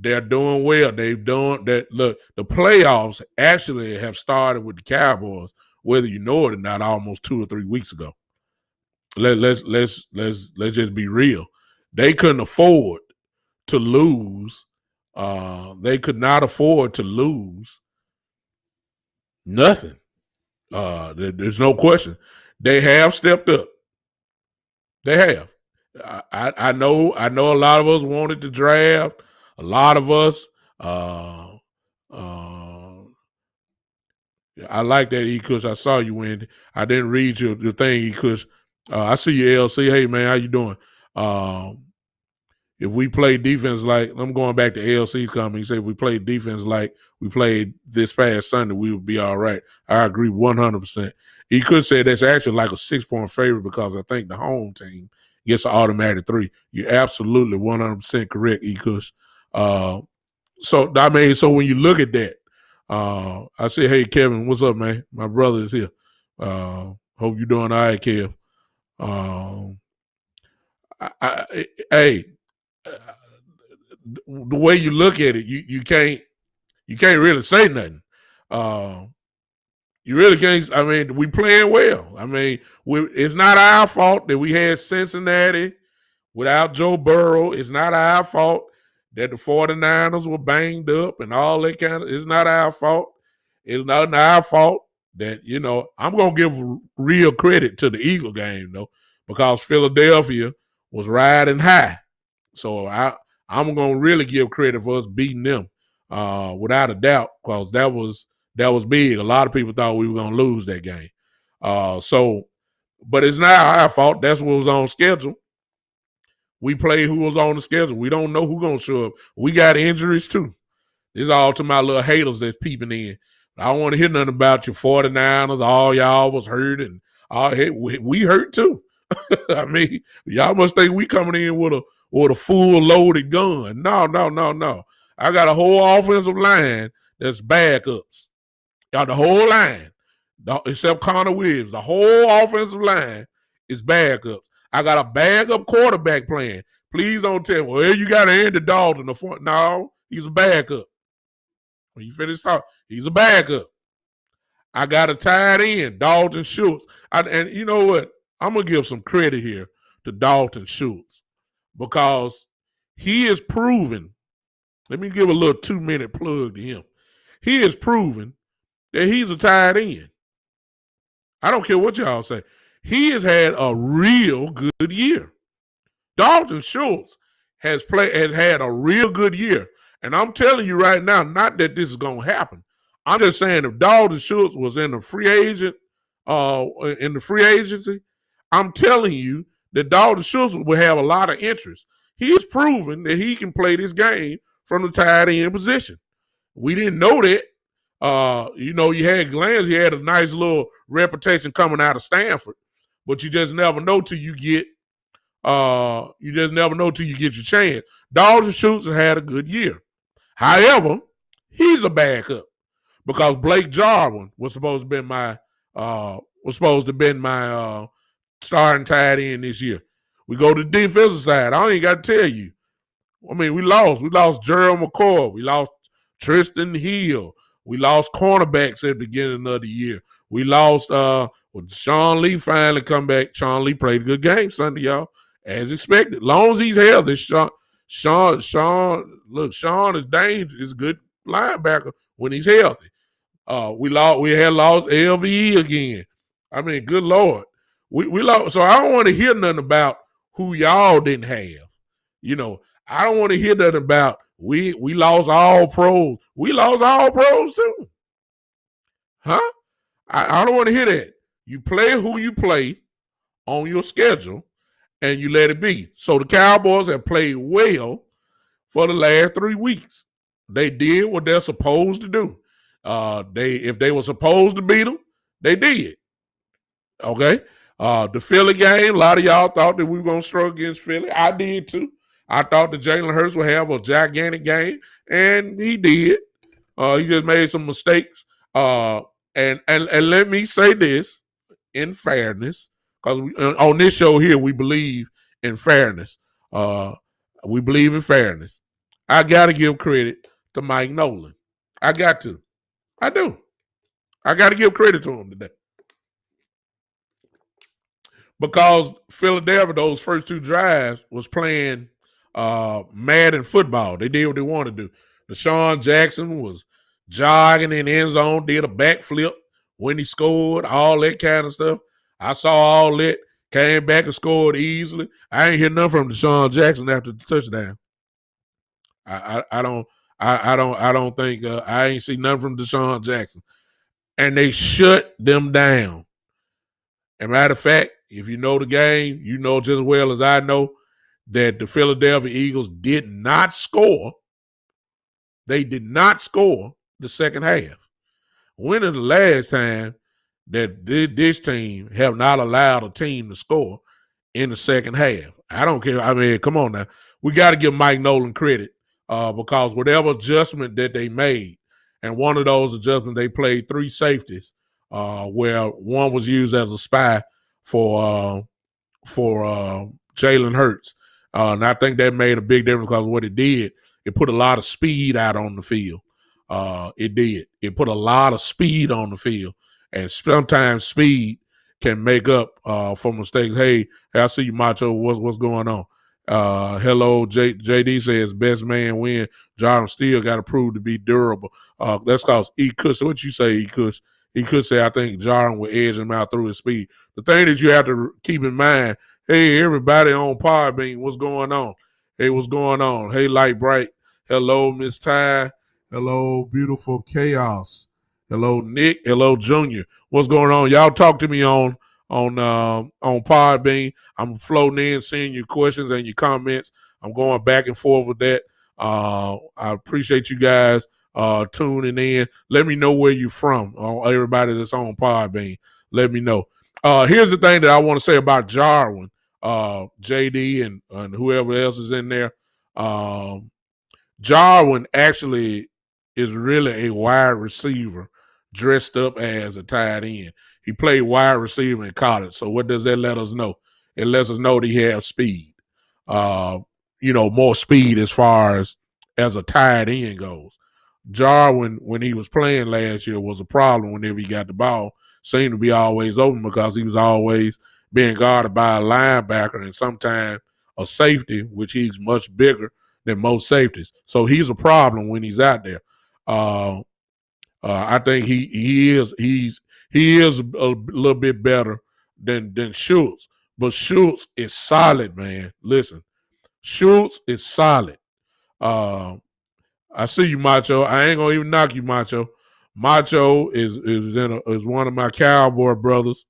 They're doing well. They've done that. Look, the playoffs actually have started with the Cowboys, whether you know it or not, almost 2 or 3 weeks ago. Let's just be real. They couldn't afford to lose. They could not afford to lose nothing. There's no question. They have stepped up. They have. I know a lot of us wanted to draft. A lot of us I like that, E-Kush. I saw you, Wendy. I didn't read your thing, E-Kush. I see you, LC. Hey, man, how you doing? If we play defense like, I'm going back to LC's comment. He said if we played defense like we played this past Sunday, we would be all right. I agree 100%. He could say that's actually like a 6-point favorite because I think the home team gets an automatic 3. You're absolutely 100% correct, E-Kush. So when you look at that, I say, hey, Kevin, what's up, man? My brother is here. Hope you're doing all right, Kev. The way you look at it, you can't really say nothing. You really can't. I mean, we playing well. I mean, it's not our fault that we had Cincinnati without Joe Burrow. It's not our fault that the 49ers were banged up and all that kind of. It's not our fault. It's not our fault that, I'm going to give real credit to the Eagle game, though, because Philadelphia was riding high. So I'm going to really give credit for us beating them without a doubt, because that was big. A lot of people thought we were going to lose that game. But it's not our fault. That's what was on schedule. We play who was on the schedule. We don't know who's going to show up. We got injuries, too. This is all to my little haters that's peeping in. I don't want to hear nothing about your 49ers. All y'all was hurt, and we hurt, too. I mean, y'all must think we coming in with a full loaded gun. No. I got a whole offensive line that's backups. Got the whole line, except Connor Williams. The whole offensive line is backups. I got a backup quarterback playing. Please don't tell me, well, you got Andy Dalton. No, he's a backup. When you finish talking, he's a backup. I got a tight end, Dalton Schultz. And you know what? I'm going to give some credit here to Dalton Schultz because he is proven. Let me give a little 2-minute plug to him. He is proven that he's a tight end. I don't care what y'all say. He has had a real good year. Dalton Schultz has had a real good year. And I'm telling you right now, not that this is going to happen. I'm just saying if Dalton Schultz was in the free agency, I'm telling you that Dalton Schultz will have a lot of interest. He has proven that he can play this game from the tight end position. We didn't know that. You had Glance. He had a nice little reputation coming out of Stanford, but you just never know till you get. Your chance. Dalton Schultz has had a good year. However, he's a backup because Blake Jarwin was supposed to be my starting tight end this year. We go to the defensive side. I ain't got to tell you. I mean, we lost. We lost Gerald McCoy. We lost Tristan Hill. We lost cornerbacks at the beginning of the year. We lost Well, Sean Lee finally come back. Sean Lee played a good game Sunday, y'all, as expected. Long as he's healthy, look, Sean is dangerous. Is a good linebacker when he's healthy. We had lost LVE again. I mean, good Lord. We lost. So I don't want to hear nothing about who y'all didn't have. You know, I don't want to hear nothing about we lost all pros. We lost all pros too. Huh? I don't want to hear that. You play who you play on your schedule and you let it be. So the Cowboys have played well for the last 3 weeks. They did what they're supposed to do. If they were supposed to beat them, they did. Okay. The Philly game, a lot of y'all thought that we were going to struggle against Philly. I did too. I thought that Jalen Hurts would have a gigantic game, and he did. He just made some mistakes. And let me say this in fairness, because on this show here, we believe in fairness. We believe in fairness. I got to give credit to Mike Nolan. I got to. I do. I got to give credit to him today. Because Philadelphia, those first 2 drives, was playing Madden football. They did what they wanted to do. Deshaun Jackson was jogging in the end zone, did a backflip when he scored, all that kind of stuff. I saw all that, came back and scored easily. I ain't hear nothing from Deshaun Jackson after the touchdown. I don't think I ain't see nothing from Deshaun Jackson. And they shut them down. And matter of fact, if you know the game, you know just as well as I know that the Philadelphia Eagles did not score. They did not score the second half. When is the last time that this team have not allowed a team to score in the second half? I don't care. I mean, come on now. We got to give Mike Nolan credit because whatever adjustment that they made, and one of those adjustments, they played 3 safeties where one was used as a spy for Jalen Hurts. And I think that made a big difference because what it did, it put a lot of speed out on the field. It did. It put a lot of speed on the field. And sometimes speed can make up for mistakes. Hey, I see you, Macho. What's going on? Hello, JD says best man win. Jarwin still got to prove to be durable. That's because E. Kush. What you say, E. Kush? He could say, I think Jarwin will edge him out through his speed. The thing that you have to keep in mind, hey, everybody on Podbean, what's going on? Hey, what's going on? Hey, Light Bright. Hello, Miss Ty. Hello, Beautiful Chaos. Hello, Nick. Hello, Junior. What's going on? Y'all talk to me on Podbean. I'm floating in, seeing your questions and your comments. I'm going back and forth with that. I appreciate you guys tuning in. Let me know where you're from. Everybody that's on Podbean, let me know. Here's the thing that I want to say about Jarwin, JD, and whoever else is in there. Jarwin actually is really a wide receiver dressed up as a tight end. He played wide receiver in college. So what does that let us know? It lets us know that he has speed. More speed as far as a tight end goes. Jarwin, when he was playing last year, was a problem whenever he got the ball. Seemed to be always open because he was always being guarded by a linebacker and sometimes a safety, which he's much bigger than most safeties. So he's a problem when he's out there. I think he is a little bit better than Schultz. But Schultz is solid, man. Listen, Schultz is solid. I see you, Macho. I ain't gonna even knock you, Macho. Macho is one of my Cowboy brothers,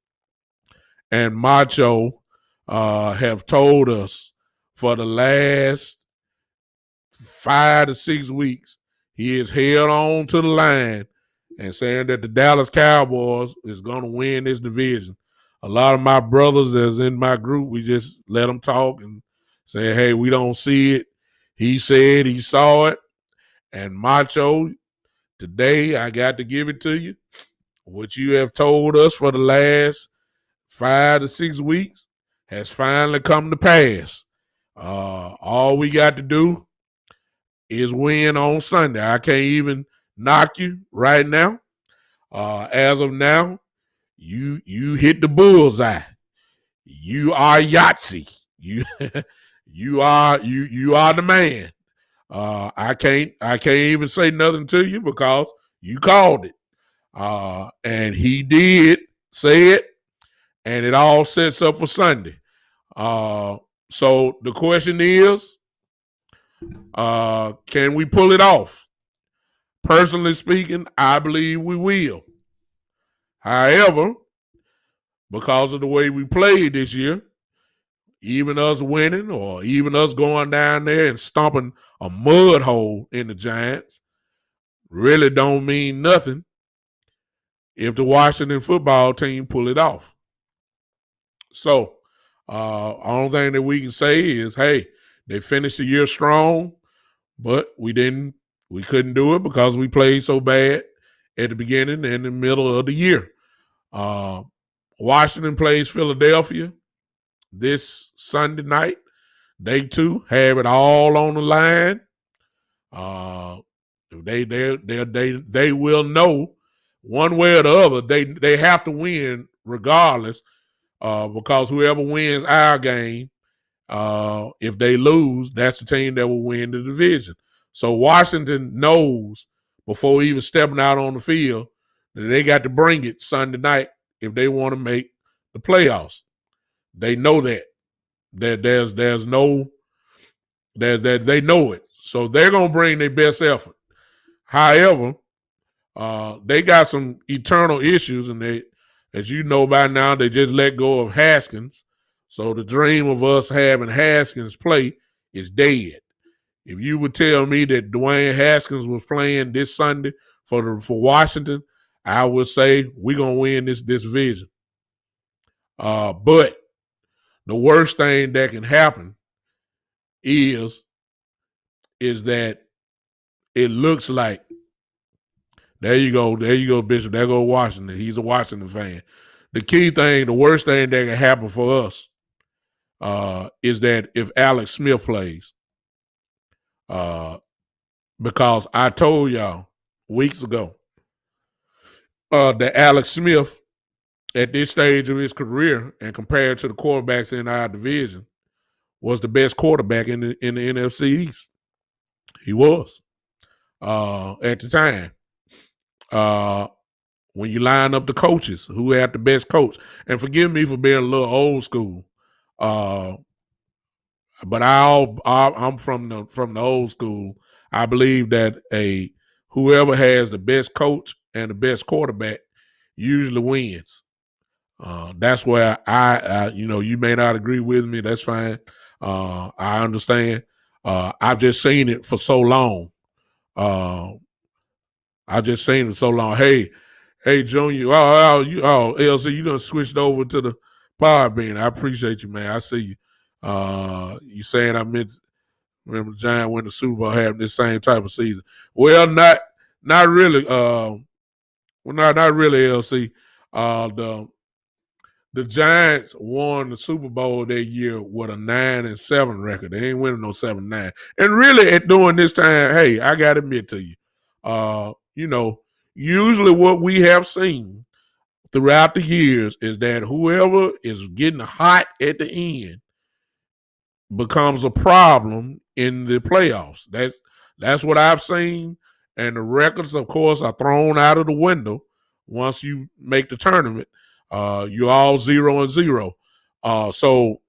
and Macho have told us for the last 5 to 6 weeks he is held on to the line and saying that the Dallas Cowboys is gonna win this division. A lot of my brothers that's in my group, we just let them talk and say, "Hey, we don't see it." He said he saw it. And Macho, today I got to give it to you. What you have told us for the last 5 to 6 weeks has finally come to pass. All we got to do is win on Sunday. I can't even knock you right now. As of now, You hit the bullseye. You are Yahtzee. You you are the man. I can't even say nothing to you because you called it. And he did say it, and it all sets up for Sunday. So the question is, can we pull it off? Personally speaking, I believe we will. However, because of the way we played this year, even us winning or even us going down there and stomping a mud hole in the Giants really don't mean nothing if the Washington football team pull it off. So, only thing that we can say is, hey, they finished the year strong, but we couldn't do it because we played so bad at the beginning and the middle of the year. Washington plays Philadelphia this Sunday night. They too have it all on the line. They will know one way or the other. They have to win regardless, because whoever wins our game, if they lose, that's the team that will win the division. So Washington knows before even stepping out on the field that they got to bring it Sunday night if they want to make the playoffs. They know that there's no that they know it, so they're gonna bring their best effort. However, they got some eternal issues, and they, as you know by now, they just let go of Haskins. So the dream of us having Haskins play is dead. If you would tell me that Dwayne Haskins was playing this Sunday for Washington, I would say we're gonna win this division. But the worst thing that can happen is that it looks like, there you go, Bishop. There go Washington. He's a Washington fan. The key thing, the worst thing that can happen for us, is that if Alex Smith plays, because I told y'all weeks ago that Alex Smith, at this stage of his career and compared to the quarterbacks in our division, was the best quarterback in the NFC East. He was at the time. When you line up the coaches, who had the best coach, and forgive me for being a little old school, but I'm from the old school. I believe that whoever has the best coach and the best quarterback usually wins. That's where you may not agree with me. That's fine. I understand. I've just seen it for so long. Hey, Junior. LC, you done switched over to the Podbean. I appreciate you, man. I see you. You saying I meant remember the Giants win the Super Bowl having this same type of season. Well, not really. Not really, LC. The Giants won the Super Bowl that year with a 9-7 record. They ain't winning no 7-9. And really, at during this time, hey, I gotta admit to you, usually what we have seen throughout the years is that whoever is getting hot at the end becomes a problem in the playoffs. That's what I've seen. And the records, of course, are thrown out of the window once you make the tournament. You're all 0-0. So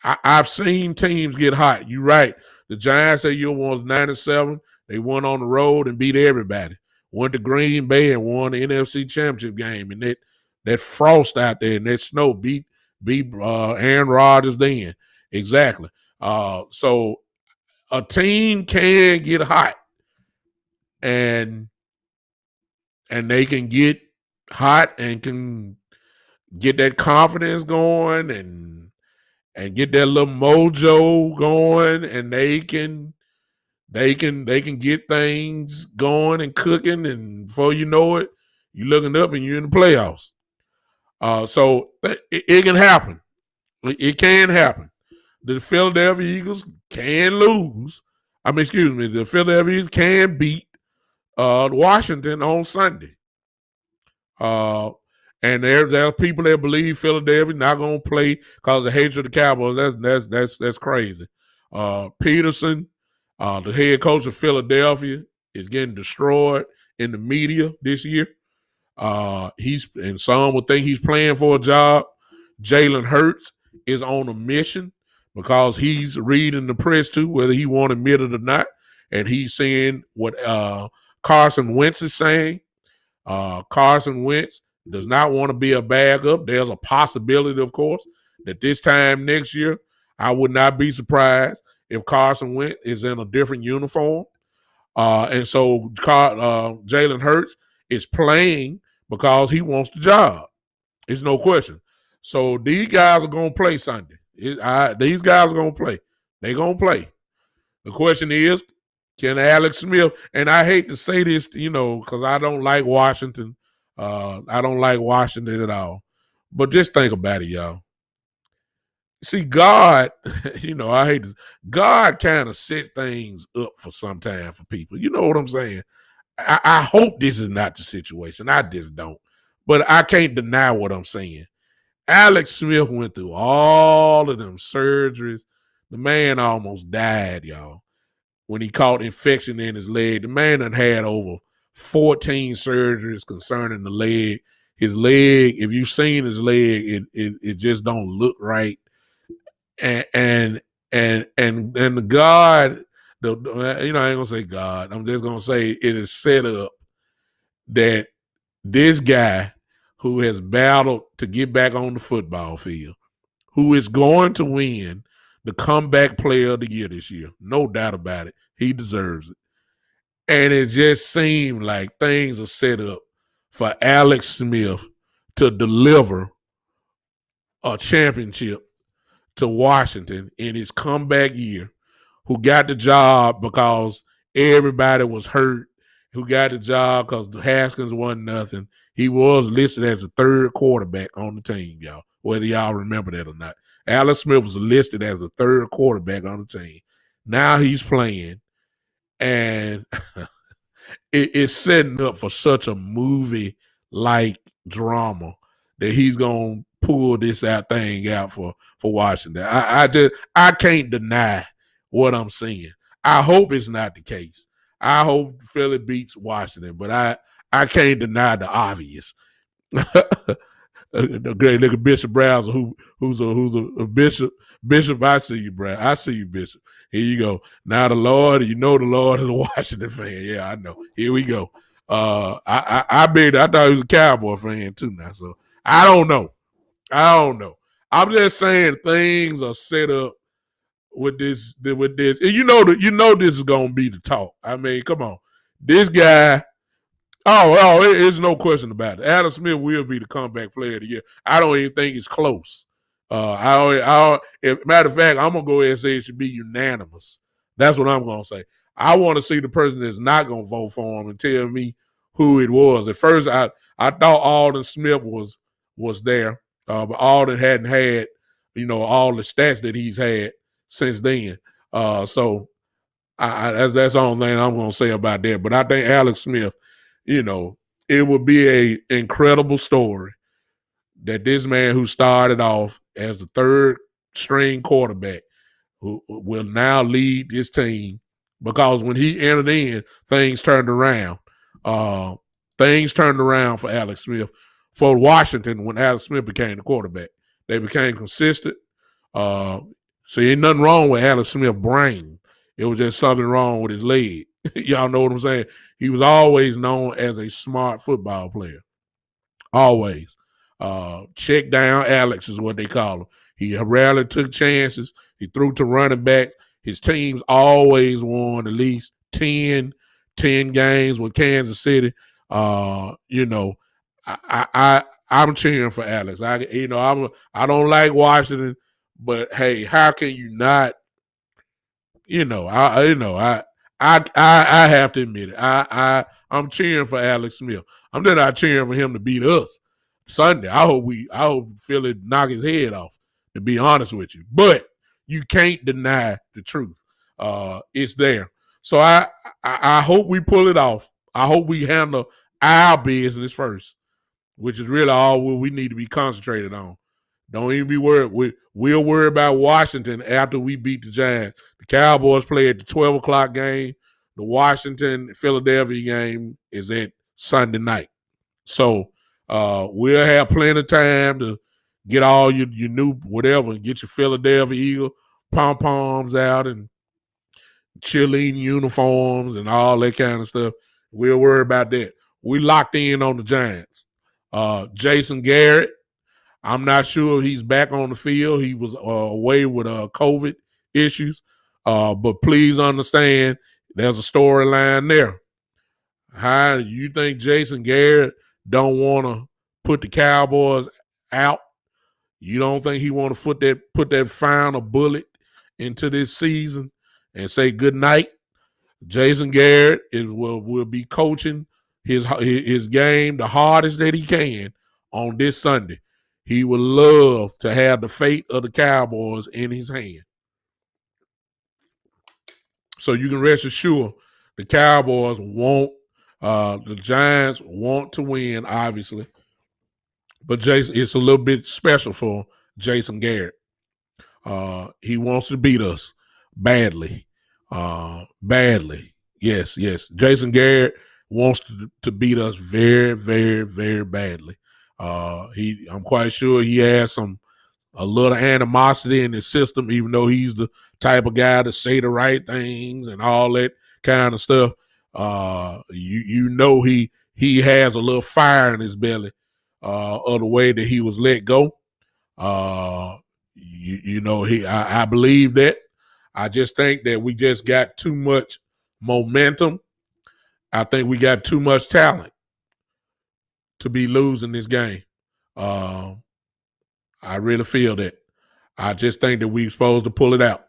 I've seen teams get hot. You're right. The Giants that year was 9-7. They won on the road and beat everybody. Went to Green Bay and won the NFC Championship game. And that frost out there and that snow beat Aaron Rodgers then. Exactly. So a team can get hot, and they can get hot and can get that confidence going and get that little mojo going, and they can get things going and cooking, and before you know it, you're looking up and you're in the playoffs. So it can happen. It can happen. The Philadelphia Eagles can lose. The Philadelphia Eagles can beat Washington on Sunday. And there are people that believe Philadelphia not going to play because of the hatred of the Cowboys. That's crazy. Peterson, the head coach of Philadelphia, is getting destroyed in the media this year. And some would think he's playing for a job. Jalen Hurts is on a mission because he's reading the press too, whether he want to admit it or not, and he's seeing what Carson Wentz is saying. Carson Wentz does not want to be a backup. There's a possibility, of course, that this time next year, I would not be surprised if Carson Wentz is in a different uniform. And so Jalen Hurts is playing because he wants the job. It's no question. So these guys are going to play Sunday. These guys are going to play. They're going to play. The question is, can Alex Smith, and I hate to say this, because I don't like Washington. I don't like Washington at all. But just think about it, y'all. See, God, I hate this. God kind of sets things up for some time for people. You know what I'm saying? I hope this is not the situation. I just don't. But I can't deny what I'm saying. Alex Smith went through all of them surgeries. The man almost died, y'all, when he caught infection in his leg. The man done had over 14 surgeries concerning the leg. His leg, if you've seen his leg, it just don't look right. And the God, I ain't gonna say God. I'm just gonna say it is set up that this guy who has battled to get back on the football field, who is going to win the comeback player of the year this year, no doubt about it, he deserves it. And it just seemed like things are set up for Alex Smith to deliver a championship to Washington in his comeback year, who got the job because everybody was hurt, who got the job because Haskins wasn't nothing. He was listed as the third quarterback on the team, y'all, whether y'all remember that or not. Alex Smith was listed as the third quarterback on the team. Now he's playing, and it's setting up for such a movie-like drama that he's going to pull this thing out for Washington. I can't deny what I'm seeing. I hope it's not the case. I hope Philly beats Washington, but I can't deny the obvious. The great look at Bishop Browser, who's a bishop. Bishop, I see you, Brad. I see you, Bishop. Here you go. Now the Lord is a Washington fan. Yeah, I know. Here we go. I thought he was a Cowboy fan too now. So I don't know. I'm just saying things are set up with this. And you know this is gonna be the talk. I mean, come on. This guy. There's no question about it. Adam Smith will be the comeback player of the year. I don't even think it's close. Matter of fact, I'm gonna go ahead and say it should be unanimous. That's what I'm gonna say. I want to see the person that's not gonna vote for him and tell me who it was. At first, I thought Alden Smith was there, but Alden hadn't had all the stats that he's had since then. So that's the only thing I'm gonna say about that. But I think Alex Smith. It would be an incredible story that this man who started off as the third string quarterback who will now lead this team, because when he entered in, things turned around. Things turned around for Alex Smith, for Washington when Alex Smith became the quarterback. They became consistent. So ain't nothing wrong with Alex Smith's brain. It was just something wrong with his leg. Y'all know what I'm saying? He was always known as a smart football player. Always. Check down Alex is what they call him. He rarely took chances. He threw to running backs. His teams always won at least 10 games with Kansas City. I'm cheering for Alex. I don't like Washington, but hey, how can you not? I have to admit it. I'm cheering for Alex Smith. I'm just not cheering for him to beat us Sunday. I hope Philly knock his head off, to be honest with you. But you can't deny the truth. It's there. So I hope we pull it off. I hope we handle our business first. which is really all we need to be concentrated on. Don't even be worried. We'll worry about Washington after we beat the Giants. The Cowboys play at the 12 o'clock game. The Washington Philadelphia game is at Sunday night. So we'll have plenty of time to get all your new whatever and get your Philadelphia Eagle pom-poms out and cheerleading uniforms and all that kind of stuff. We'll worry about that. We locked in on the Giants. Jason Garrett, I'm not sure if he's back on the field. He was away with COVID issues. But please understand, there's a storyline there. How you think Jason Garrett don't want to put the Cowboys out? You don't think he want to put that final bullet into this season and say good night? Jason Garrett will be coaching his game the hardest that he can on this Sunday. He would love to have the fate of the Cowboys in his hand. So you can rest assured the Cowboys the Giants want to win, obviously. But Jason, it's a little bit special for Jason Garrett. He wants to beat us badly. Badly. Yes. Jason Garrett wants to beat us very, very, very badly. I'm quite sure he has a little animosity in his system, even though he's the type of guy to say the right things and all that kind of stuff. You know he has a little fire in his belly of the way that he was let go. I believe that. I just think that we just got too much momentum. I think we got too much talent to be losing this game. I really feel that. I just think that we're supposed to pull it out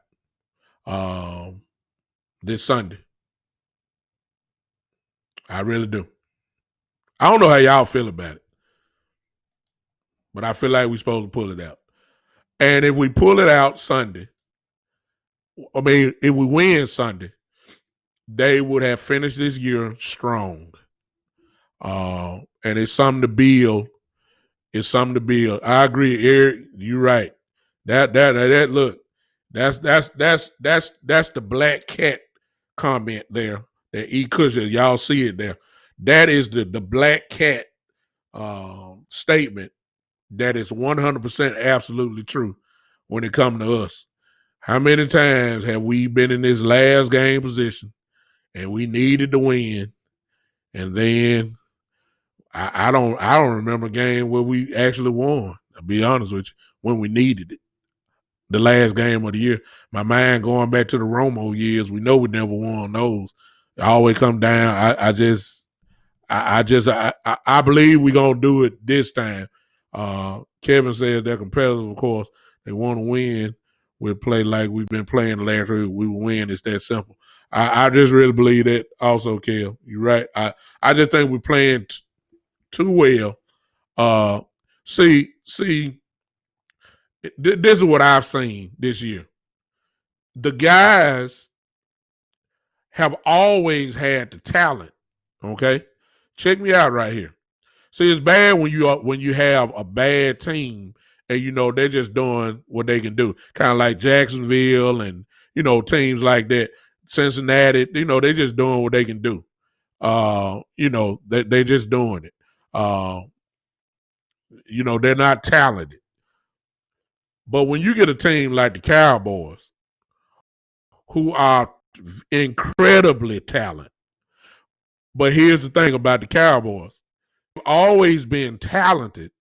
this Sunday. I really do. I don't know how y'all feel about it, but I feel like we're supposed to pull it out. And if we pull it out Sunday, if we win Sunday, they would have finished this year strong. And it's something to build. It's something to build. I agree, Eric. You're right. That look. That's the black cat comment there. That E. Cushion, y'all see it there. That is the black cat statement that is 100% absolutely true when it comes to us. How many times have we been in this last game position and we needed to win, and then I don't remember a game where we actually won, to be honest with you, when we needed it. The last game of the year. My mind going back to the Romo years, we know we never won those. It always come down. I believe we're gonna do it this time. Kevin says they're competitive, of course. They want to win. We'll play like we've been playing the last week. We will win. It's that simple. I just really believe that also, Kev. You're right. I just think we're playing too well. See, this is what I've seen this year. The guys have always had the talent. Okay, check me out right here. See, it's bad when you have a bad team and they're just doing what they can do, kind of like Jacksonville and teams like that, Cincinnati. They're just doing what they can do. They're just doing it. They're not talented. But when you get a team like the Cowboys, who are incredibly talented, but here's the thing about the Cowboys. They've always been talented,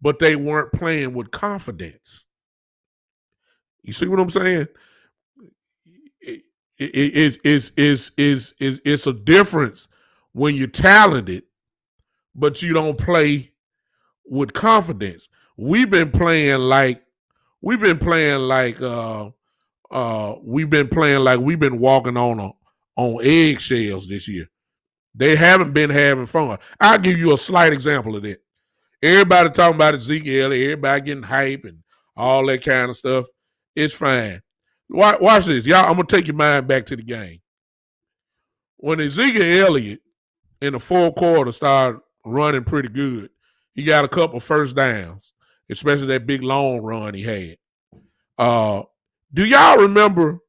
but they weren't playing with confidence. You see what I'm saying? It's a difference when you're talented, but you don't play with confidence. We've been playing like we've been walking on eggshells this year. They haven't been having fun. I'll give you a slight example of that. Everybody talking about Ezekiel, everybody getting hype and all that kind of stuff. It's fine. Watch this. Y'all, I'm going to take your mind back to the game. When Ezekiel Elliott in the fourth quarter started running pretty good, He got a couple first downs, especially that big long run he had. Do y'all remember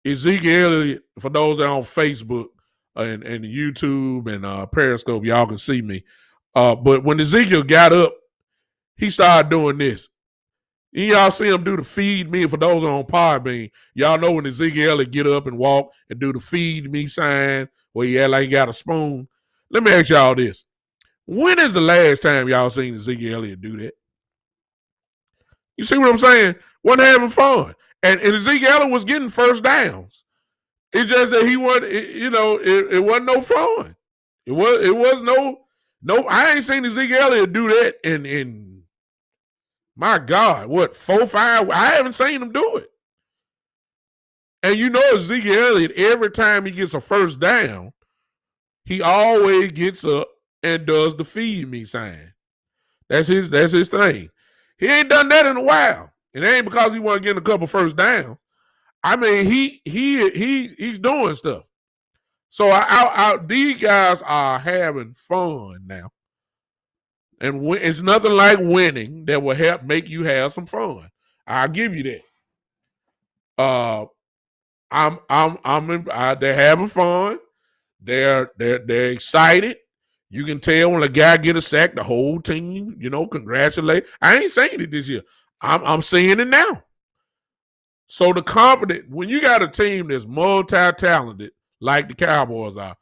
Ezekiel Elliott? For those that are on Facebook and YouTube and Periscope, y'all can see me. But when Ezekiel got up, he started doing this. Y'all see him do the feed me. For those on Podbean, y'all know when Ezekiel Elliott get up and walk and do the feed me sign where he had like he got a spoon. Let me ask y'all this. When is the last time y'all seen Ezekiel Elliott do that? You see what I'm saying? Wasn't having fun. And Ezekiel Elliott was getting first downs. It's just that he wasn't, it wasn't no fun. It was no, I ain't seen Ezekiel Elliott do that in my God, what, 4, 5? I haven't seen him do it. And you know Ezekiel Elliott, every time he gets a first down, he always gets up and does the feed me sign. That's his thing. He ain't done that in a while. It ain't because he wasn't getting a couple first downs. I mean, he's doing stuff. So these guys are having fun now. And it's nothing like winning that will help make you have some fun. I'll give you that. They're having fun. They're excited. You can tell when a guy get a sack, the whole team, congratulate. I ain't saying it this year. I'm seeing it now. So the confidence, when you got a team that's multi-talented, like the Cowboys are,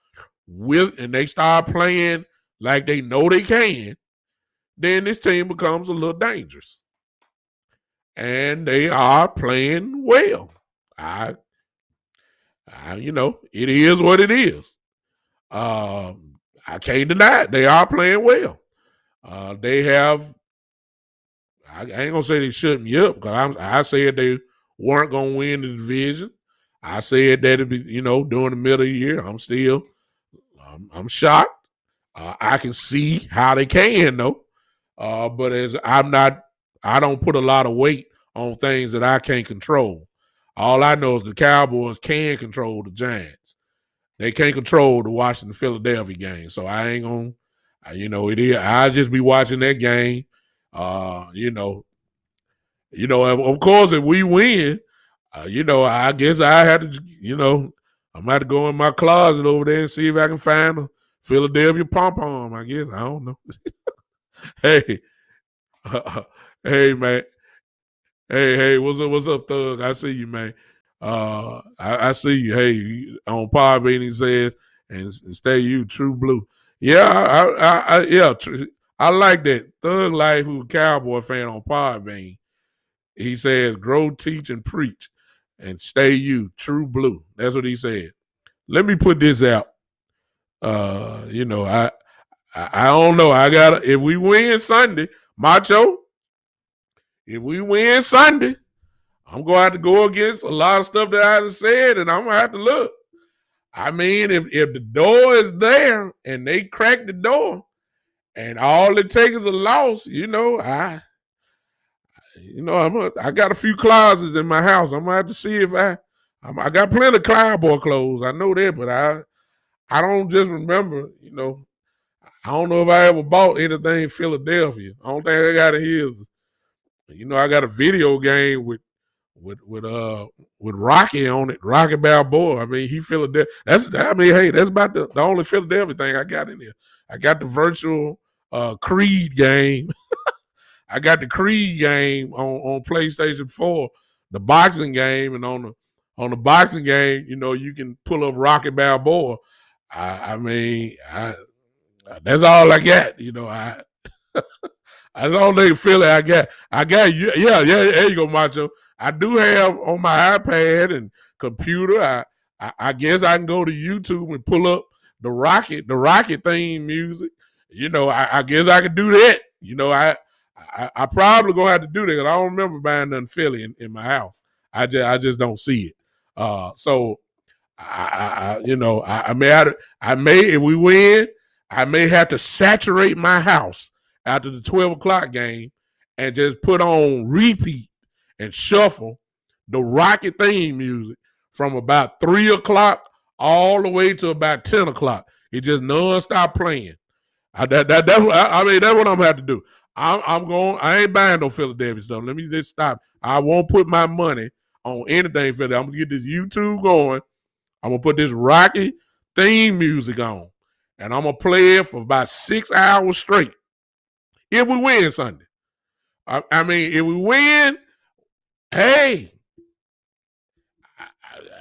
and they start playing like they know they can, then this team becomes a little dangerous. And they are playing well. It is what it is. I can't deny it. They are playing well. They have, I ain't going to say they shut me up because I said they weren't going to win the division. I said that it'd be, during the middle of the year. I'm shocked. I can see how they can though. But I don't put a lot of weight on things that I can't control. All I know is the Cowboys can control the Giants. They can't control the Washington-Philadelphia game. So I ain't going to, it is. I'll just be watching that game. Of course, if we win, I guess I had to, I'm going to have to go in my closet over there and see if I can find a Philadelphia pom-pom, I guess. I don't know. Hey, hey, man. Hey, what's up, Thug? I see you, man. I see you. Hey, on Podbean, he says, and stay you, true blue. Yeah, I like that. Thug Life, who's a Cowboy fan on Podbean. He says, grow, teach, and preach, and stay you, true blue. That's what he said. Let me put this out. I don't know. If we win Sunday, Macho, if we win Sunday, I'm going to have to go against a lot of stuff that I just said, and I'm going to have to look. I mean, if the door is there and they crack the door and all it takes is a loss, I got a few closets in my house. I'm going to have to see if I got plenty of Cowboy clothes. I know that, but I don't just remember, I don't know if I ever bought anything Philadelphia. I don't think I got it here. I got a video game with Rocky on it, Rocky Balboa. I mean, he Philadelphia. That's about the only Philadelphia thing I got in there. I got the virtual Creed game. I got the Creed game on PlayStation 4, the boxing game, and on the boxing game, you can pull up Rocky Balboa. That's all I got. That's all they feel I got. Yeah, there you go, Macho. I do have on my iPad and computer. I guess I can go to YouTube and pull up the Rocket theme music. I guess I could do that. I probably gonna have to do that because I don't remember buying nothing Philly in my house. I just don't see it. So I may if we win, I may have to saturate my house after the 12 o'clock game and just put on repeat and shuffle the Rocket theme music from about 3 o'clock all the way to about 10 o'clock. It just nonstop playing. I mean, that's what I'm gonna have to do. I'm going. I ain't buying no Philadelphia stuff. Let me just stop. I won't put my money on anything Philadelphia. I'm gonna get this YouTube going. I'm gonna put this Rocky theme music on, and I'm gonna play it for about 6 hours straight. If we win Sunday, I mean, if we win, hey,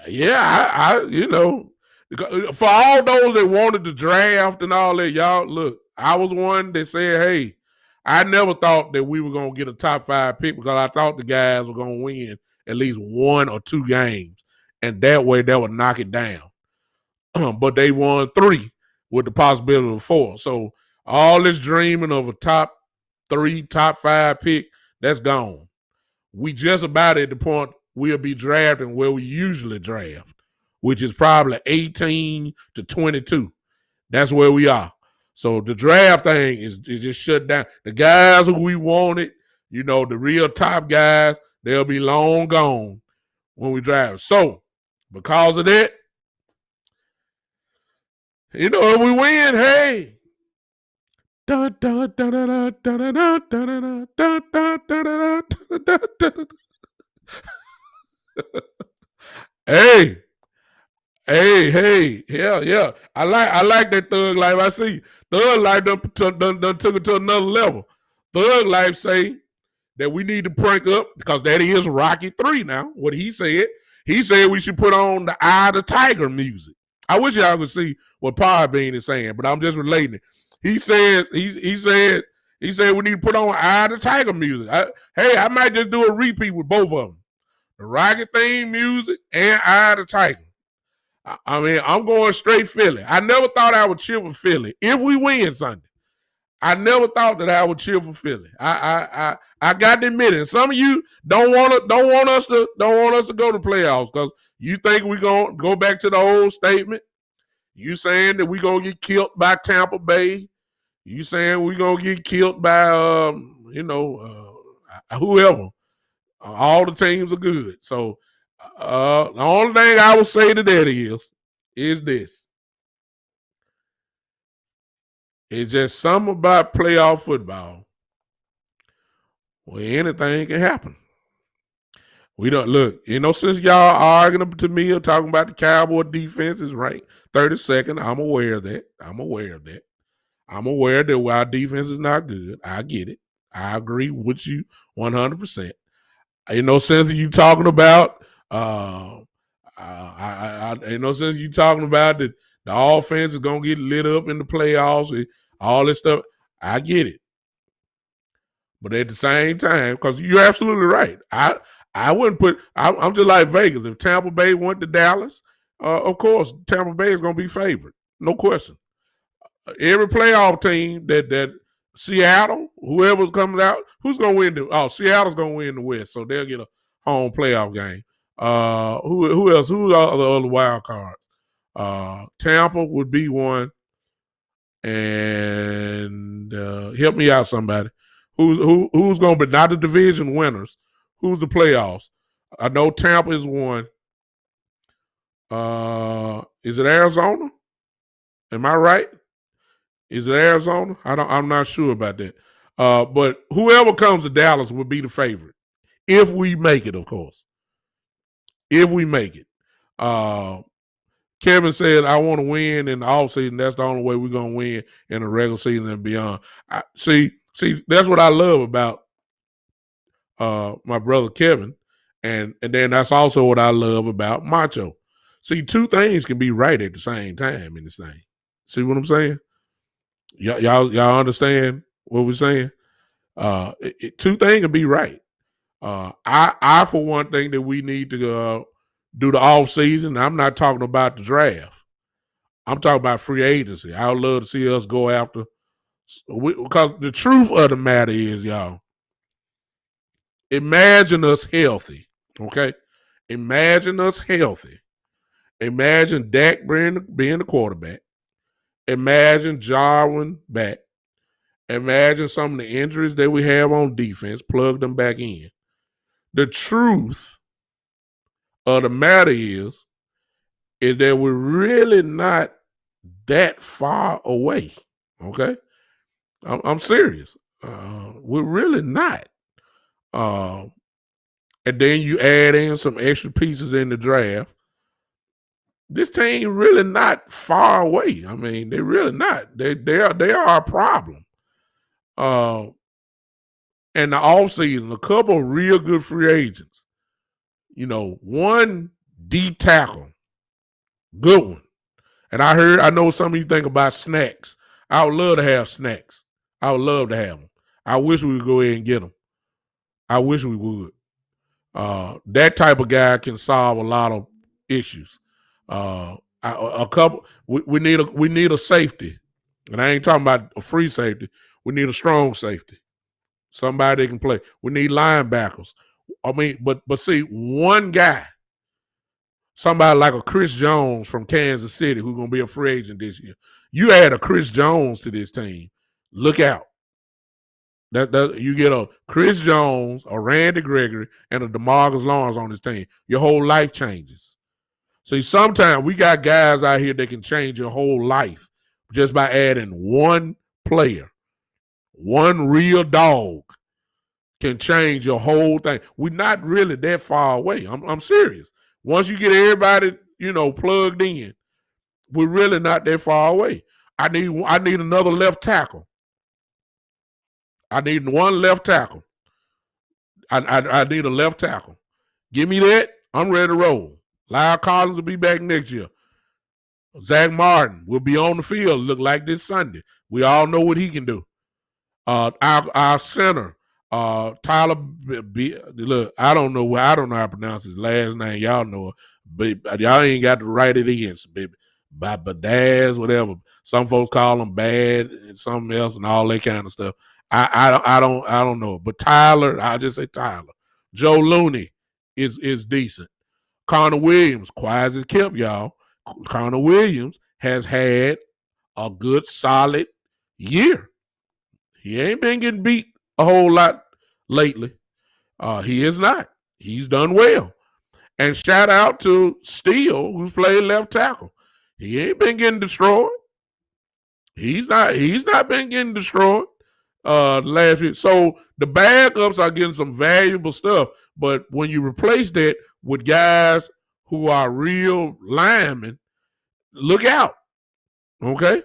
yeah, you know, for all those that wanted to draft and all that, y'all look. I was one that said, hey, I never thought that we were gonna get a top 5 pick because I thought the guys were gonna win at least 1 or 2 games, and that way that would knock it down. But they won 3 with the possibility of 4. So all this dreaming of a top 3, top 5 pick, that's gone. We just about at the point we'll be drafting where we usually draft, which is probably 18 to 22. That's where we are. So the draft thing is just shut down. The guys who we wanted, you know, the real top guys, they'll be long gone when we draft. So because of that, you know, if we win, hey. Hey, hey, yeah. I like that Thug Life. I see Thug Life done took it to another level. Thug Life say that we need to prank up because that is Rocky 3 now. What he said we should put on the Eye of the Tiger music. I wish y'all could see what Podbean is saying, but I'm just relating it. He said we need to put on Eye of the Tiger music. I might just do a repeat with both of them. The Rocky theme music and Eye of the Tiger. I mean, I'm going straight Philly. I never thought I would cheer for Philly if we win Sunday. I never thought that I would cheer for Philly. I got to admit it. Some of you don't want us to go to playoffs because you think we're gonna go back to the old statement. You saying that we're gonna get killed by Tampa Bay. You saying we're gonna get killed by whoever. All the teams are good. So the only thing I will say to that is this. It's just something about playoff football where anything can happen. We don't look, since y'all arguing to me or talking about the Cowboy defense is ranked 32nd. I'm aware of that. I'm aware that our defense is not good. I get it. I agree with you 100%. Since you talking about since you talking about that the offense is gonna get lit up in the playoffs and all this stuff, I get it. But at the same time, because you're absolutely right, I wouldn't put. I'm just like Vegas. If Tampa Bay went to Dallas, of course Tampa Bay is gonna be favored, no question. Every playoff team that Seattle, whoever's coming out, who's gonna win? Seattle's gonna win the West, so they'll get a home playoff game. Who else? Who are the other wild cards? Tampa would be one, and help me out, somebody. Who's gonna be not the division winners? Who's the playoffs? I know Tampa is one. Is it Arizona? Am I right? Is it Arizona? I'm not sure about that. But whoever comes to Dallas would be the favorite. If we make it, of course. If we make it. Kevin said, I want to win in the offseason. That's the only way we're going to win in the regular season and beyond. See, that's what I love about my brother Kevin. And then that's also what I love about Macho. See, 2 things can be right at the same time in this thing. See what I'm saying? Y'all understand what we're saying? 2 things can be right. I for one think that we need to do the off season. I'm not talking about the draft. I'm talking about free agency. I would love to see us go after, because the truth of the matter is, y'all, imagine us healthy. Okay, imagine us healthy. Imagine Dak being the quarterback. Imagine Jarwin back. Imagine some of the injuries that we have on defense, plug them back in. The truth of the matter is that we're really not that far away, okay? I'm serious. We're really not. Uh, and then you add in some extra pieces in the draft. This team really not far away. I mean, they're really not. They are a problem. Uh, and the offseason, a couple of real good free agents. One D tackle, good one. And I know some of you think about snacks. I would love to have snacks. I would love to have them. I wish we would go ahead and get them. I wish we would. That type of guy can solve a lot of issues. A couple. We need a safety, and I ain't talking about a free safety. We need a strong safety, somebody that can play. We need linebackers. I mean, but see, one guy, somebody like a Chris Jones from Kansas City, who's gonna be a free agent this year. You add a Chris Jones to this team, look out. That you get a Chris Jones, a Randy Gregory, and a DeMarcus Lawrence on this team. Your whole life changes. See, sometimes we got guys out here that can change your whole life just by adding one player. One real dog can change your whole thing. We're not really that far away. I'm serious. Once you get everybody, plugged in, we're really not that far away. I need another left tackle. I need one left tackle. I need a left tackle. Give me that. I'm ready to roll. Lyle Collins will be back next year. Zach Martin will be on the field. Look like this Sunday. We all know what he can do. Our center, Tyler. Look, I don't know how to pronounce his last name. Y'all know it, but y'all ain't got to write it in, baby. Badaz, whatever. Some folks call him bad and something else and all that kind of stuff. I don't know. But Tyler, I'll just say Tyler. Joe Looney is decent. Connor Williams, quiet as it kept, y'all. Connor Williams has had a good, solid year. He ain't been getting beat a whole lot lately. He is not. He's done well. And shout out to Steele, who's played left tackle. He ain't been getting destroyed. He's not been getting destroyed last year. So the backups are getting some valuable stuff. But when you replace that with guys who are real linemen, look out. Okay?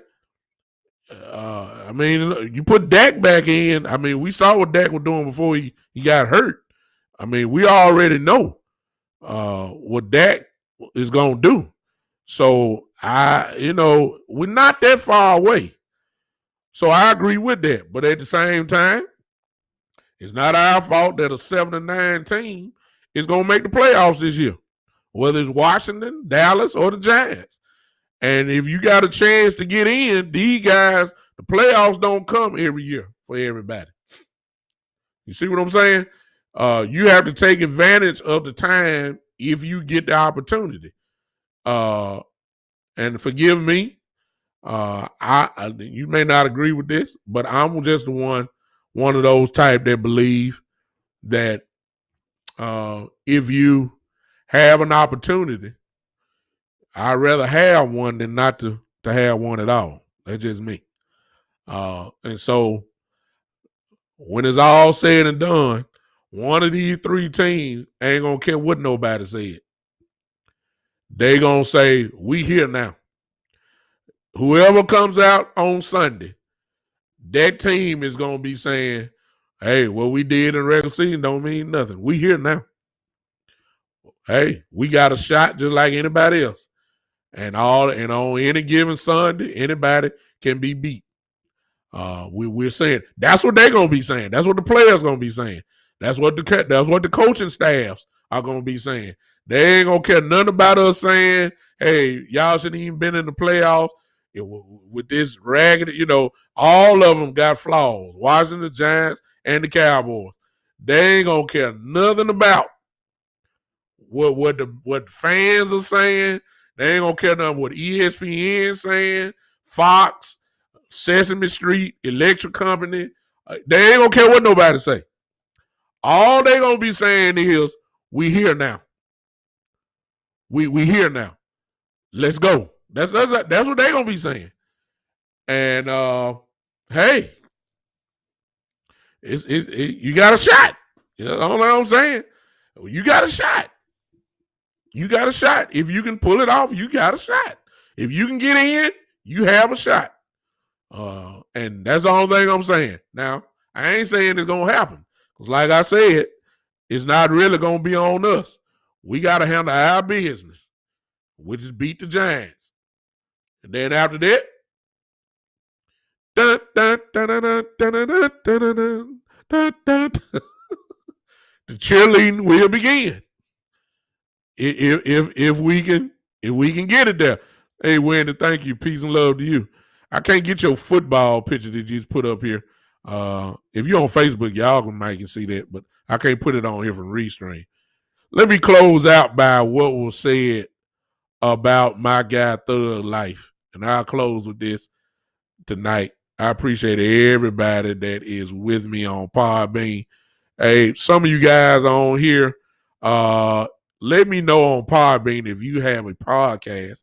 I mean, you put Dak back in. I mean, we saw what Dak was doing before he got hurt. I mean, we already know what Dak is going to do. So, we're not that far away. So I agree with that. But at the same time, it's not our fault that a 7-9 team is going to make the playoffs this year, whether it's Washington, Dallas, or the Giants. And if you got a chance to get in, these guys, the playoffs don't come every year for everybody. You see what I'm saying? You have to take advantage of the time if you get the opportunity. And forgive me, you may not agree with this, but I'm just one of those type that believe that if you have an opportunity, I'd rather have one than not to have one at all. That's just me. And so when it's all said and done, one of these three teams ain't gonna care what nobody said. They gonna say, we here now. Whoever comes out on Sunday, that team is gonna be saying, hey, what we did in regular season don't mean nothing. We here now. Hey, we got a shot just like anybody else. And on any given Sunday, anybody can be beat. We're saying that's what they're gonna be saying. That's what the players gonna be saying. That's what the coaching staffs are gonna be saying. They ain't gonna care nothing about us saying, "Hey, y'all shouldn't even been in the playoffs." With this ragged, all of them got flaws. Washington, Giants, and the Cowboys. They ain't gonna care nothing about what fans are saying. They ain't gonna care nothing what ESPN is saying, Fox, Sesame Street, Electric Company. They ain't gonna care what nobody say. All they gonna be saying is, we here now. We here now. Let's go. That's what they gonna be saying. And hey, You got a shot. You know what I'm saying? You got a shot. You got a shot. If you can pull it off, you got a shot. If you can get in, you have a shot. And that's the only thing I'm saying. Now, I ain't saying it's gonna happen. Because like I said, it's not really gonna be on us. We gotta handle our business, which is beat the Giants. And then after that, the cheerleading will begin. If we can get it there. Hey, Wendy, thank you. Peace and love to you. I can't get your football picture that you just put up here. If you're on Facebook, y'all can see that, but I can't put it on here from Restream. Let me close out by what was said about my guy Thug Life, and I'll close with this tonight. I appreciate everybody that is with me on Podbean. Hey, some of you guys on here, let me know on Podbean if you have a podcast.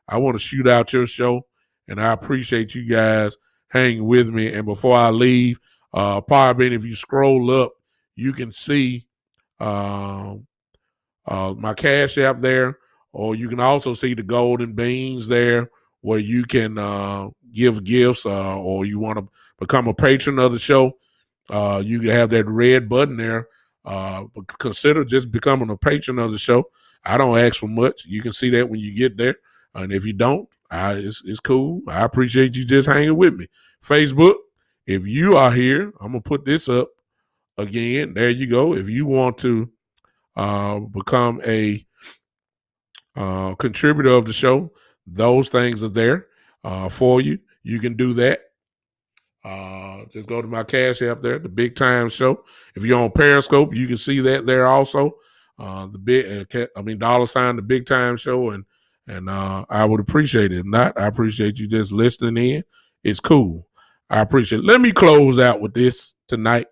I want to shoot out your show, and I appreciate you guys hanging with me. And before I leave, Podbean, if you scroll up, you can see my Cash App there, or you can also see the golden beans there where you can give gifts, or you want to become a patron of the show. You can have that red button there. But consider just becoming a patron of the show. I don't ask for much. You can see that when you get there. And if you don't, it's cool. I appreciate you just hanging with me. Facebook, if you are here, I'm going to put this up again. There you go. If you want to become a contributor of the show, those things are there for you. You can do that. Just go to my Cash App there, the Big Time Show. If you're on Periscope, you can see that there also. $, the Big Time Show, and I would appreciate it. If not, I appreciate you just listening in. It's cool. I appreciate it. Let me close out with this tonight.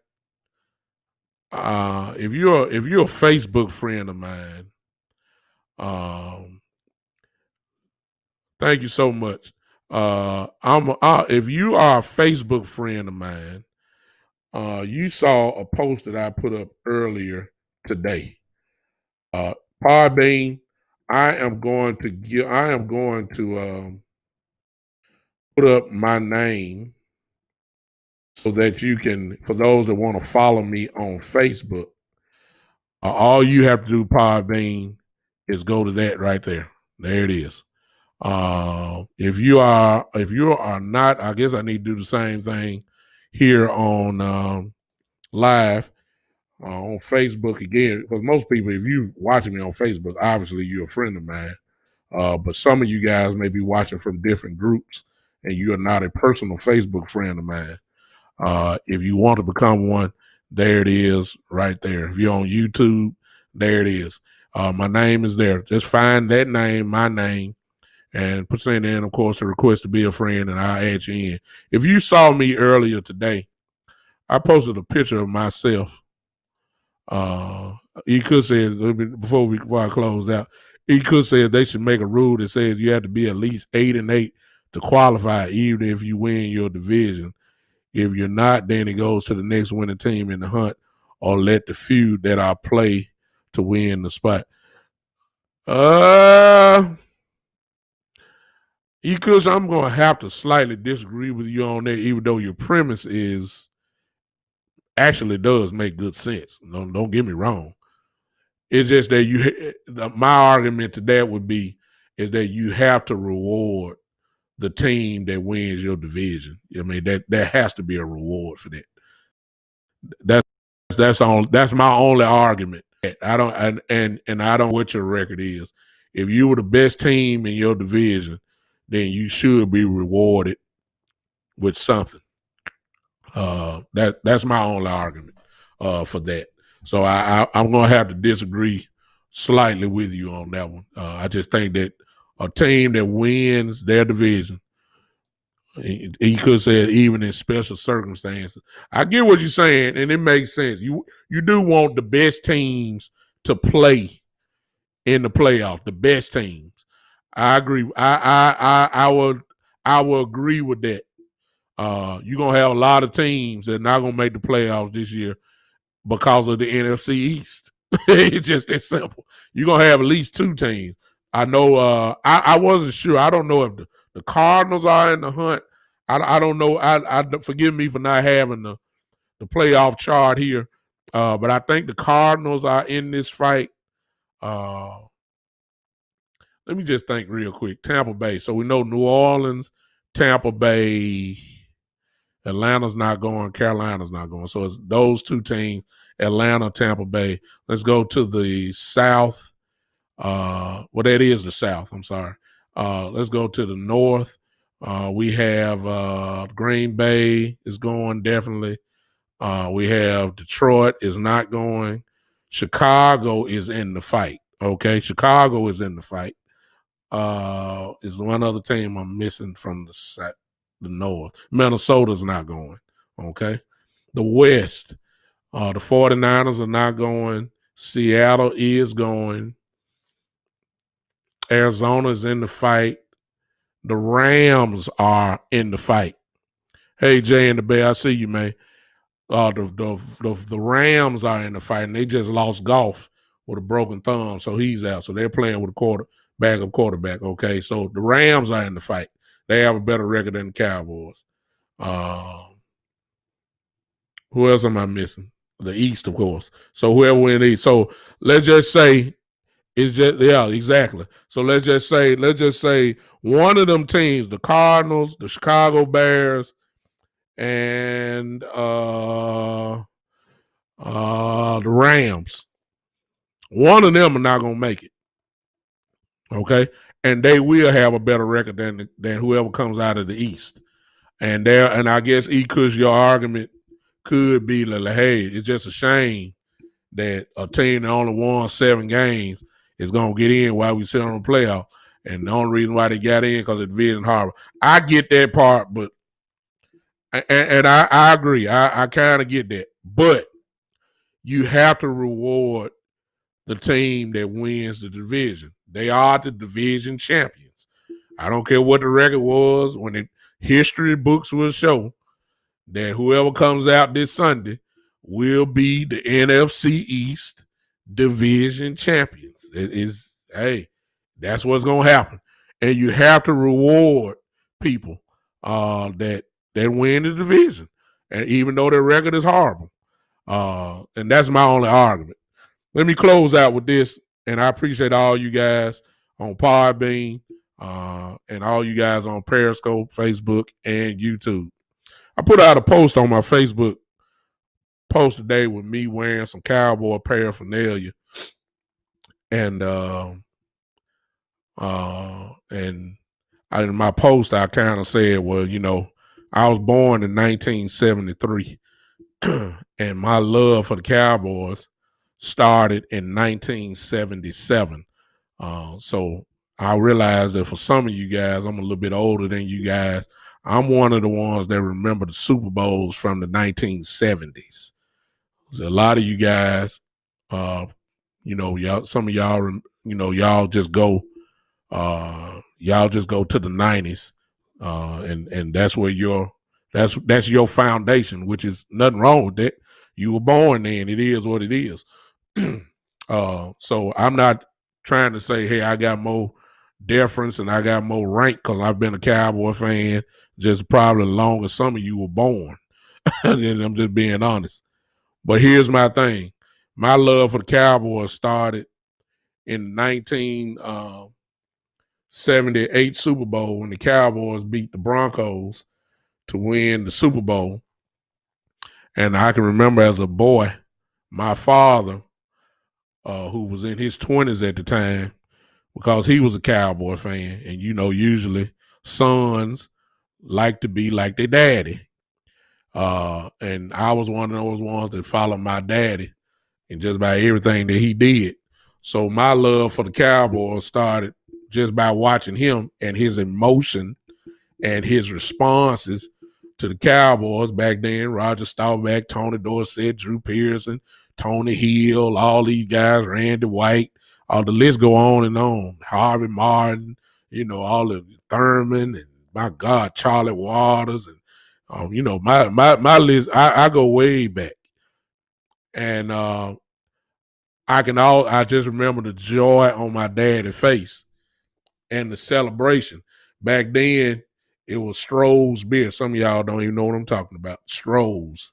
If you're a Facebook friend of mine, thank you so much. If you are a Facebook friend of mine, you saw a post that I put up earlier today. Podbean, I am going to put up my name so that you can, for those that want to follow me on Facebook, all you have to do, Podbean, is go to that right there. There it is. If you are not, I guess I need to do the same thing here on live on Facebook again, because most people, if you watching me on Facebook, obviously you're a friend of mine. But some of you guys may be watching from different groups, and you are not a personal Facebook friend of mine. If you want to become one, there it is right there. If you're on YouTube, there it is. My name is there. Just find that name, my name, and put in there, of course, a request to be a friend, and I'll add you in. If you saw me earlier today, I posted a picture of myself. He could say, before I close out, he could say they should make a rule that says you have to be at least 8-8 to qualify, even if you win your division. If you're not, then it goes to the next winning team in the hunt, or let the few that are play to win the spot. Because I'm going to have to slightly disagree with you on that, even though your premise is actually does make good sense. Don't get me wrong. It's just that my argument to that would be is that you have to reward the team that wins your division. I mean, that has to be a reward for that. That's my only argument. I don't and I don't know what your record is. If you were the best team in your division, then you should be rewarded with something. That's my only argument for that. So I'm going to have to disagree slightly with you on that one. I just think that a team that wins their division, he could say even in special circumstances. I get what you're saying, and it makes sense. You do want the best teams to play in the playoff, the best teams. I agree. I will agree with that. You're gonna have a lot of teams that are not gonna make the playoffs this year because of the NFC East. It's just that simple. You're gonna have at least two teams. I know. I wasn't sure. I don't know if the Cardinals are in the hunt. I don't know. I forgive me for not having the playoff chart here, but I think the Cardinals are in this fight. Let me just think real quick. Tampa Bay. So we know New Orleans, Tampa Bay, Atlanta's not going, Carolina's not going. So it's those two teams, Atlanta, Tampa Bay. Let's go to the South. Well, that is the South. I'm sorry. Let's go to the North. We have Green Bay is going definitely. We have Detroit is not going. Chicago is in the fight. Okay, Chicago is in the fight. Is one other team I'm missing from the North. Minnesota's not going. Okay. The West, the 49ers are not going. Seattle is going. Arizona is in the fight. The Rams are in the fight. Hey, Jay in the Bay, I see you, man. The Rams are in the fight, and they just lost Golf with a broken thumb, so he's out. So they're playing with a backup quarterback. Okay, so the Rams are in the fight. They have a better record than the Cowboys. Who else am I missing? The East, of course. So whoever wins the East. So let's just say it's just exactly. So let's just say one of them teams, the Cardinals, the Chicago Bears, and the Rams. One of them are not gonna make it. Okay. And they will have a better record than whoever comes out of the East. And I guess your argument could be like, hey, it's just a shame that a team that only won 7 games is gonna get in while we sit on the playoff. And the only reason why they got in because of Division Harbor. I get that part, but and I agree. I kind of get that. But you have to reward the team that wins the division. They are the division champions. I don't care what the record was when the history books will show that whoever comes out this Sunday will be the NFC East division champions. That's what's going to happen. And you have to reward people that win the division, and even though their record is horrible. And that's my only argument. Let me close out with this, and I appreciate all you guys on Podbean and all you guys on Periscope, Facebook, and YouTube. I put out a post on my Facebook post today with me wearing some cowboy paraphernalia, and in my post I kind of said, well, I was born in 1973, and my love for the Cowboys started in 1977. So I realized that for some of you guys, I'm a little bit older than you guys. I'm one of the ones that remember the Super Bowls from the 1970s. So a lot of you guys, y'all, some of y'all, y'all just go to the 90s, and that's where that's your foundation, which is nothing wrong with that. You were born then. It is what it is. So I'm not trying to say, hey, I got more deference and I got more rank because I've been a Cowboy fan just probably long as some of you were born. And I'm just being honest. But here's my thing. My love for the Cowboys started in 1978 Super Bowl when the Cowboys beat the Broncos to win the Super Bowl. And I can remember as a boy, my father, who was in his 20s at the time, because he was a Cowboy fan. And, usually sons like to be like their daddy. And I was one of those ones that followed my daddy and just by everything that he did. So my love for the Cowboys started just by watching him and his emotion and his responses to the Cowboys back then. Roger Staubach, Tony Dorsett, Drew Pearson, Tony Hill, all these guys, Randy White, all the list go on and on. Harvey Martin, all the Thurman, and my God, Charlie Waters, and my list. I go way back, and I just remember the joy on my daddy's face and the celebration. Back then, it was Stroh's beer. Some of y'all don't even know what I'm talking about. Stroh's.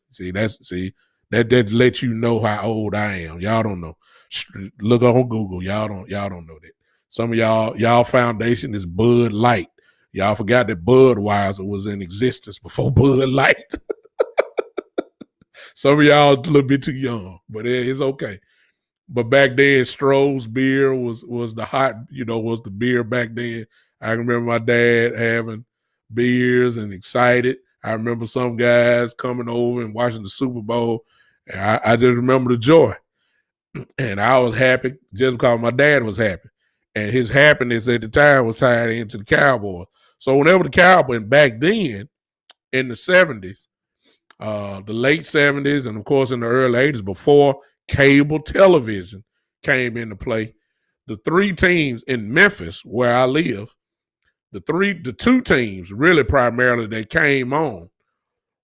That lets you know how old I am. Y'all don't know. Look on Google. Y'all don't know that. Some of y'all foundation is Bud Light. Y'all forgot that Budweiser was in existence before Bud Light. Some of y'all a little bit too young, but it's okay. But back then, Stroh's beer was the hot, was the beer back then. I remember my dad having beers and excited. I remember some guys coming over and watching the Super Bowl. And I just remember the joy. And I was happy just because my dad was happy. And his happiness at the time was tied into the Cowboys. So whenever the Cowboys, back then in the 70s, the late 70s, and of course in the early 80s, before cable television came into play, the three teams in Memphis, where I live, the two teams really primarily that came on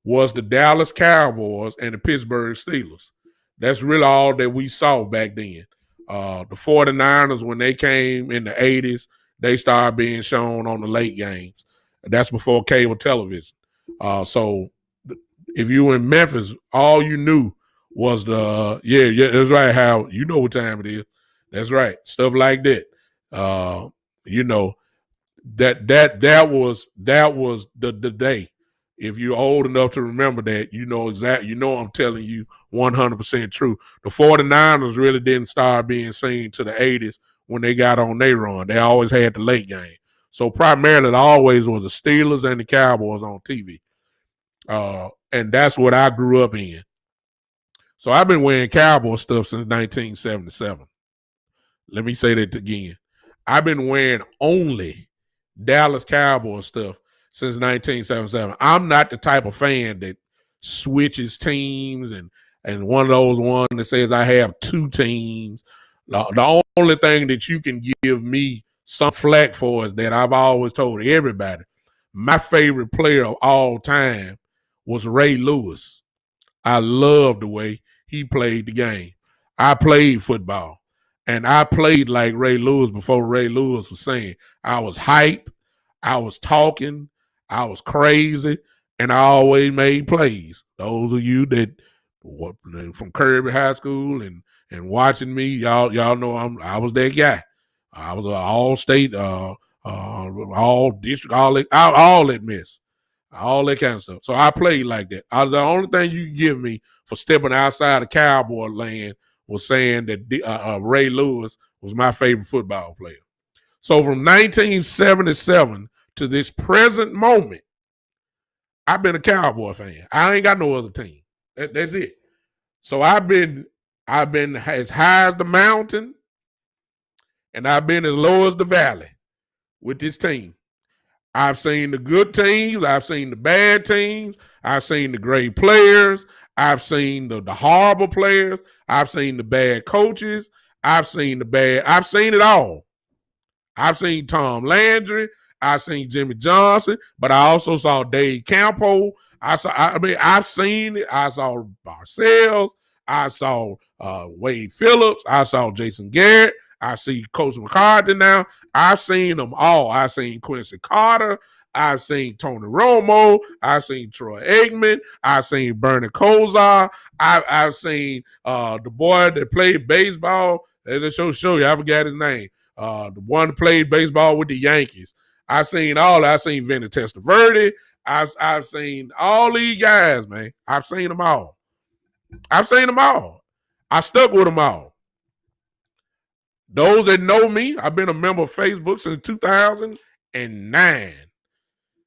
was the Dallas Cowboys and the Pittsburgh Steelers. That's really all that we saw back then. The 49ers, when they came in the 80s, they started being shown on the late games. That's before cable television. So if you were in Memphis, all you knew was that's right, Howard. You know what time it is. That's right. Stuff like that. That was the day. If you're old enough to remember that, exactly. I'm telling you 100% true. The 49ers really didn't start being seen to the 80s when they got on their run. They always had the late game. So primarily, it always was the Steelers and the Cowboys on TV. And that's what I grew up in. So I've been wearing Cowboy stuff since 1977. Let me say that again. I've been wearing only Dallas Cowboy stuff since 1977. I'm not the type of fan that switches teams and one of those ones that says I have two teams. The only thing that you can give me some flack for is that I've always told everybody my favorite player of all time was Ray Lewis. I loved the way he played the game. I played football, and I played like Ray Lewis before Ray Lewis was saying. I was hype, I was talking, I was crazy, and I always made plays. Those of you that from Kirby High School and watching me, y'all know I was that guy. I was an all-state, all district, all that mess. All that kind of stuff. So I played like that. The only thing you give me for stepping outside of Cowboy land was saying that Ray Lewis was my favorite football player. So from 1977 to this present moment, I've been a Cowboy fan. I ain't got no other team. That's it. So I've been as high as the mountain, and I've been as low as the valley with this team. I've seen the good teams. I've seen the bad teams. I've seen the great players. I've seen the horrible players. I've seen the bad coaches. I've seen it all. I've seen Tom Landry. I've seen Jimmy Johnson, but I also saw Dave Campo. I've seen it. I saw Parcells. I saw Wade Phillips. I saw Jason Garrett. I see Coach McCarthy now. I've seen them all. I've seen Quincy Carter. I've seen Tony Romo. I've seen Troy Aikman. I've seen Bernie Kosar. I've seen the boy that played baseball. Let's show you. I forgot his name. The one that played baseball with the Yankees. I've seen all. I've seen Vinny Testaverde. I've seen all these guys, man. I've seen them all. I stuck with them all. Those that know me, I've been a member of Facebook since 2009.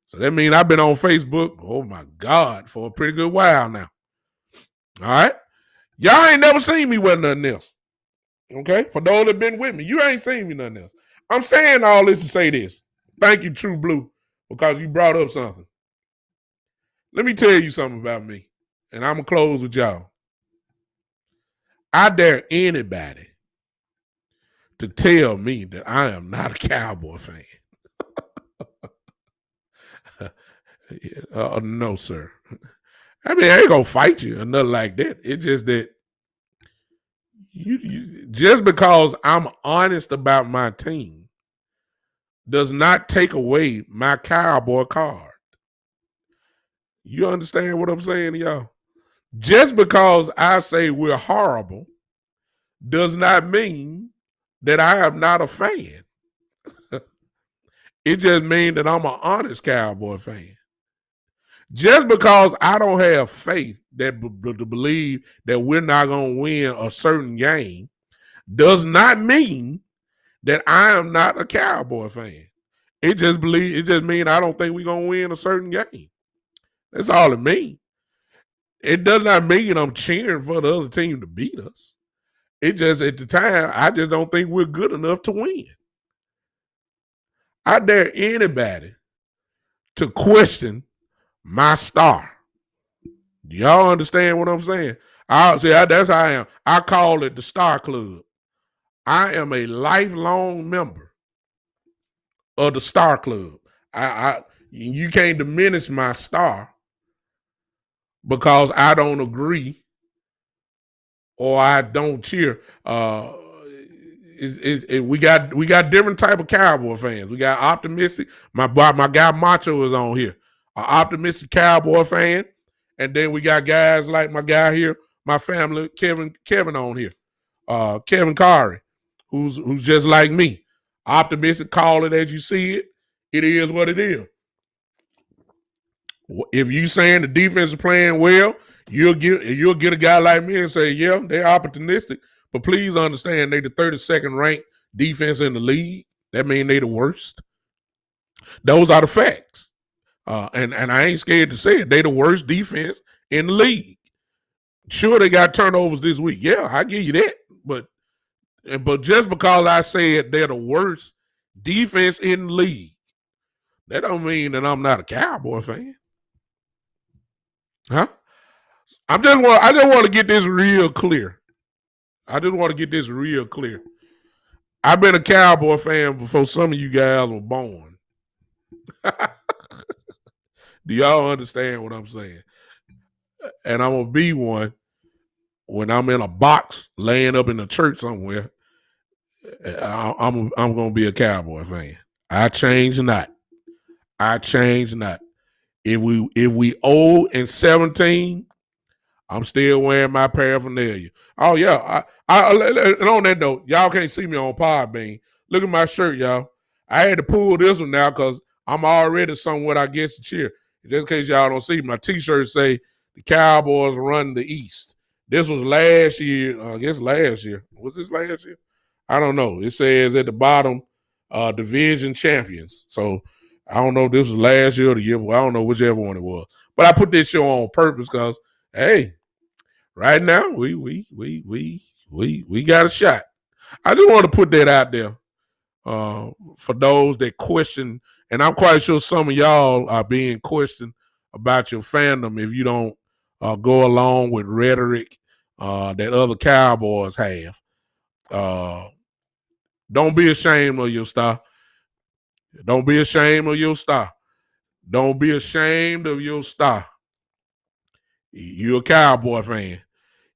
So that means I've been on Facebook, oh my God, for a pretty good while now. All right? Y'all ain't never seen me with nothing else. Okay? For those that been with me, you ain't seen me nothing else. I'm saying all this to say this. Thank you, True Blue, because you brought up something. Let me tell you something about me, and I'm going to close with y'all. I dare anybody to tell me that I am not a Cowboy fan. No, sir. I mean, I ain't gonna fight you or nothing like that. It's just that just because I'm honest about my team does not take away my cowboy card. You understand what I'm saying, y'all? Just because I say we're horrible does not mean that I am not a fan. It just means that I'm an honest Cowboy fan. Just because I don't have faith that to believe that we're not going to win a certain game does not mean that I am not a Cowboy fan. It just means I don't think we're going to win a certain game. That's all it means. It does not mean I'm cheering for the other team to beat us. It just at the time, I just don't think we're good enough to win. I dare anybody to question my star. Do y'all understand what I'm saying? That's how I am. I call it the Star Club. I am a lifelong member of the Star Club. You can't diminish my star because I don't agree or I don't cheer. We got different type of Cowboy fans. We got optimistic. My guy Macho is on here, an optimistic Cowboy fan, and then we got guys like my guy here, my family, Kevin on here, Kevin Curry, who's just like me, optimistic. Call it as you see it. It is what it is. If you saying the defense is playing well, you'll get a guy like me and say, yeah, they're opportunistic. But please understand they the 32nd ranked defense in the league. That means they the worst. Those are the facts. And I ain't scared to say it. They the worst defense in the league. Sure, they got turnovers this week. Yeah, I give you that. But just because I said they're the worst defense in the league, that don't mean that I'm not a Cowboy fan. Huh? I just want to get this real clear. I've been a Cowboy fan before some of you guys were born. Do y'all understand what I'm saying? And I'm gonna be one when I'm in a box laying up in a church somewhere. I'm gonna be a Cowboy fan. I change not. If we 0-17, I'm still wearing my paraphernalia. Oh yeah, and on that note, y'all can't see me on Podbean. Look at my shirt, y'all. I had to pull this one now because I'm already somewhat, I guess, to cheer. Just in case y'all don't see, my T-shirt say the Cowboys run the East. This was last year. I guess last year. Was this last year? I don't know. It says at the bottom, division champions. So I don't know if this was last year or the year. Well, I don't know whichever one it was. But I put this show on purpose because, hey, right now we got a shot. I just want to put that out there for those that question, and I'm quite sure some of y'all are being questioned about your fandom if you don't go along with rhetoric that other Cowboys have. Don't be ashamed of your star. Don't be ashamed of your star. Don't be ashamed of your star. You're a Cowboy fan.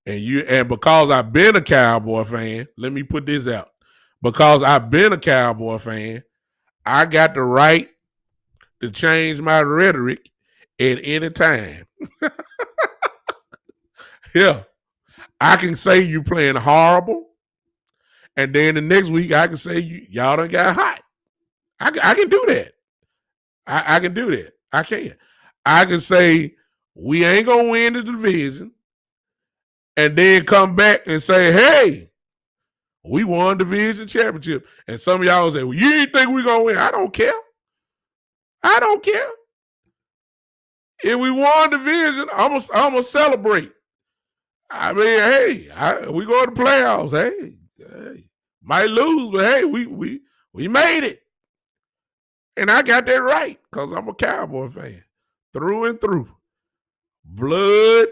And because I've been a Cowboy fan, let me put this out. Because I've been a Cowboy fan, I got the right to change my rhetoric at any time. Yeah. I can say you playing horrible, and then the next week I can say y'all done got hot. I can do that. I can do that. I can. I can say we ain't gonna win the division, and then come back and say, hey, we won division championship. And some of y'all say, well, you ain't think we gonna win. I don't care. If we won division, I'm gonna celebrate. I mean, hey, we go to the playoffs. Hey, might lose, but hey, we made it. And I got that right because I'm a Cowboy fan through and through. Blood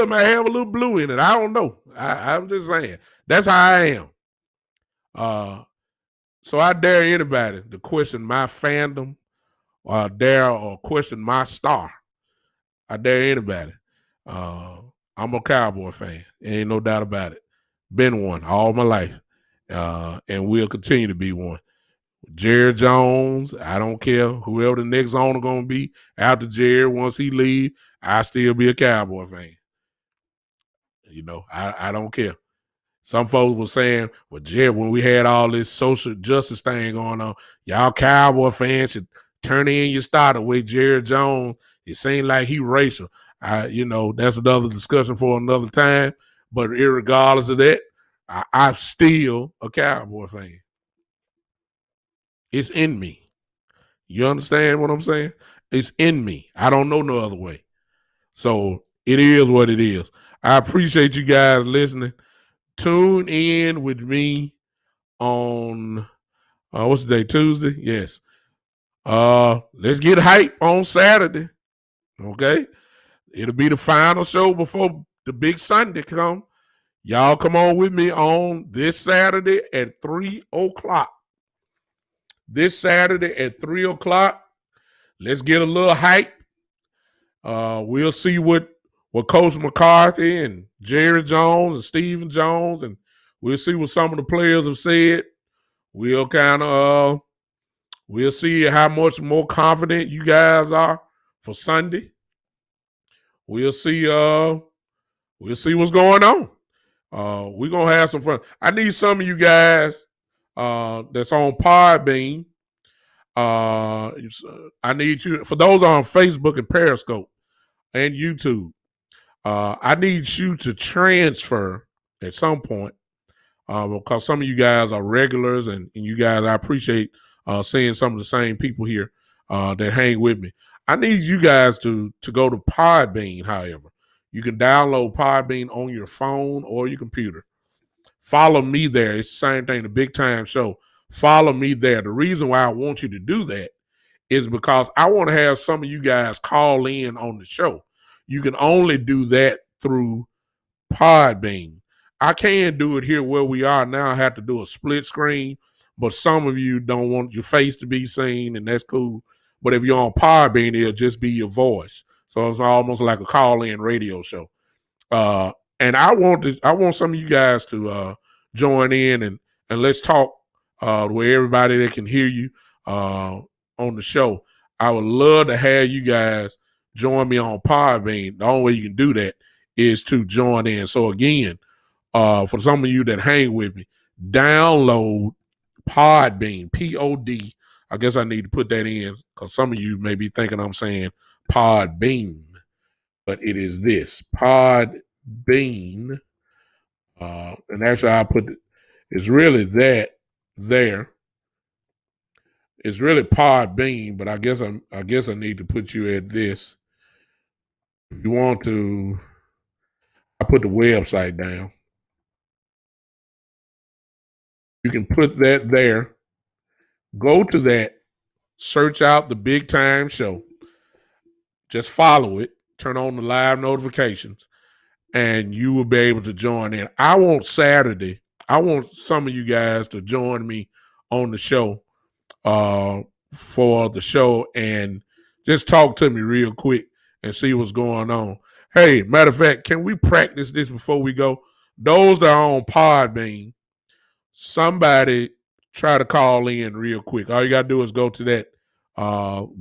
might have a little blue in it. I don't know. I'm just saying. That's how I am. So I dare anybody to question my fandom or question my star. I dare anybody. Uh, I'm a Cowboy fan. Ain't no doubt about it. Been one all my life, and will continue to be one. Jerry Jones, I don't care whoever the next owner gonna be after Jerry once he leave, I still be a Cowboy fan. I don't care. Some folks were saying, well, Jerry, when we had all this social justice thing going on, y'all Cowboy fans should turn in your starter with Jerry Jones. It seemed like he racial. That's another discussion for another time. But irregardless of that, I'm still a Cowboy fan. It's in me. You understand what I'm saying? It's in me. I don't know no other way. So it is what it is. I appreciate you guys listening. Tune in with me on what's the day? Tuesday? Yes. Let's get hype on Saturday. Okay. It'll be the final show before the big Sunday come. Y'all come on with me on this Saturday at 3:00. This Saturday at 3:00. Let's get a little hype. We'll see what Coach McCarthy and Jerry Jones and Stephen Jones, and we'll see what some of the players have said. We'll see how much more confident you guys are for Sunday. We'll see what's going on. We're gonna have some fun. I need some of you guys that's on Podbean. I need you, for those on Facebook and Periscope and YouTube. I need you to transfer at some point because some of you guys are regulars, and you guys, I appreciate seeing some of the same people here that hang with me. I need you guys to go to Podbean, however. You can download Podbean on your phone or your computer. Follow me there. It's the same thing, the Big Time Show. Follow me there. The reason why I want you to do that is because I want to have some of you guys call in on the show. You can only do that through Podbean. I can do it here where we are now. I have to do a split screen, but some of you don't want your face to be seen, and that's cool. But if you're on Podbean, it'll just be your voice. So it's almost like a call-in radio show. And I want some of you guys to join in and let's talk where everybody that can hear you on the show. I would love to have you guys join me on Podbean. The only way you can do that is to join in. So again, for some of you that hang with me, download Podbean, Pod. I guess I need to put that in because some of you may be thinking I'm saying Podbean, but it is this Podbean. And actually, I put it's really that there. It's really Podbean, but I guess I need to put you at this. If you want to, I put the website down. You can put that there. Go to that. Search out the Big Time Show. Just follow it. Turn on the live notifications, and you will be able to join in. I want Saturday. I want some of you guys to join me on the show for the show and just talk to me real quick and see what's going on. Hey, matter of fact, can we practice this before we go? Those that are on Podbean, somebody try to call in real quick. All you got to do is go to that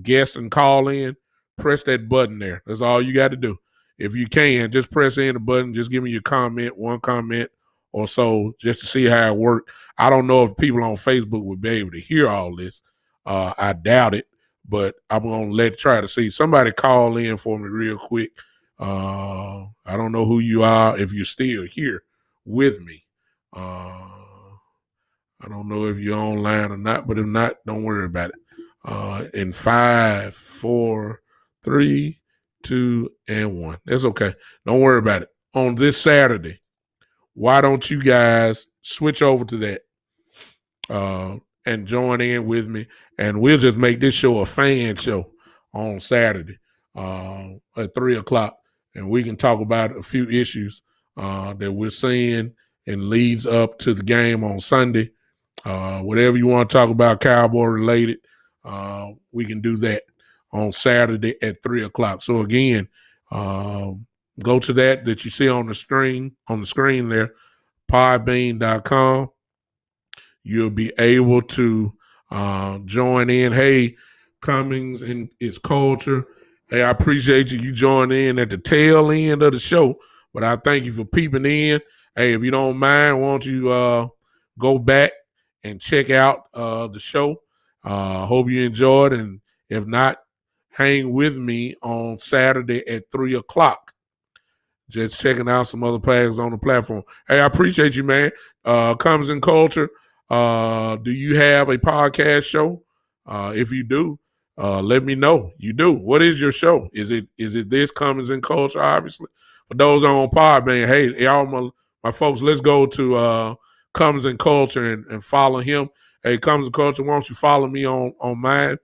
guest and call in. Press that button there. That's all you got to do. If you can, just press in the button. Just give me your comment, one comment or so, just to see how it works. I don't know if people on Facebook would be able to hear all this. I doubt it, but I'm going to try to see. Somebody call in for me real quick. I don't know who you are, if you're still here with me. I don't know if you're online or not, but if not, don't worry about it. In 5, 4, 3, 2, and 1. That's okay. Don't worry about it. On this Saturday, why don't you guys switch over to that and join in with me, and we'll just make this show a fan show on Saturday at 3:00, and we can talk about a few issues that we're seeing and leads up to the game on Sunday. Whatever you want to talk about Cowboy related, we can do that on Saturday at 3:00. So again, Go to that you see on the screen there, podbean.com. You'll be able to join in. Hey, Cummings and its culture. Hey, I appreciate you joining in at the tail end of the show, but I thank you for peeping in. Hey, if you don't mind, won't you go back and check out the show? Hope you enjoyed, and if not, hang with me on Saturday at 3:00. Just checking out some other players on the platform. Hey, I appreciate you, man. Comes in Culture. Do you have a podcast show? If you do, let me know. You do. What is your show? Is it this Comes in Culture? Obviously, for those on Podbean, hey, y'all, my folks, let's go to Comes in Culture and follow him. Hey, Comes in Culture, why don't you follow me on mine?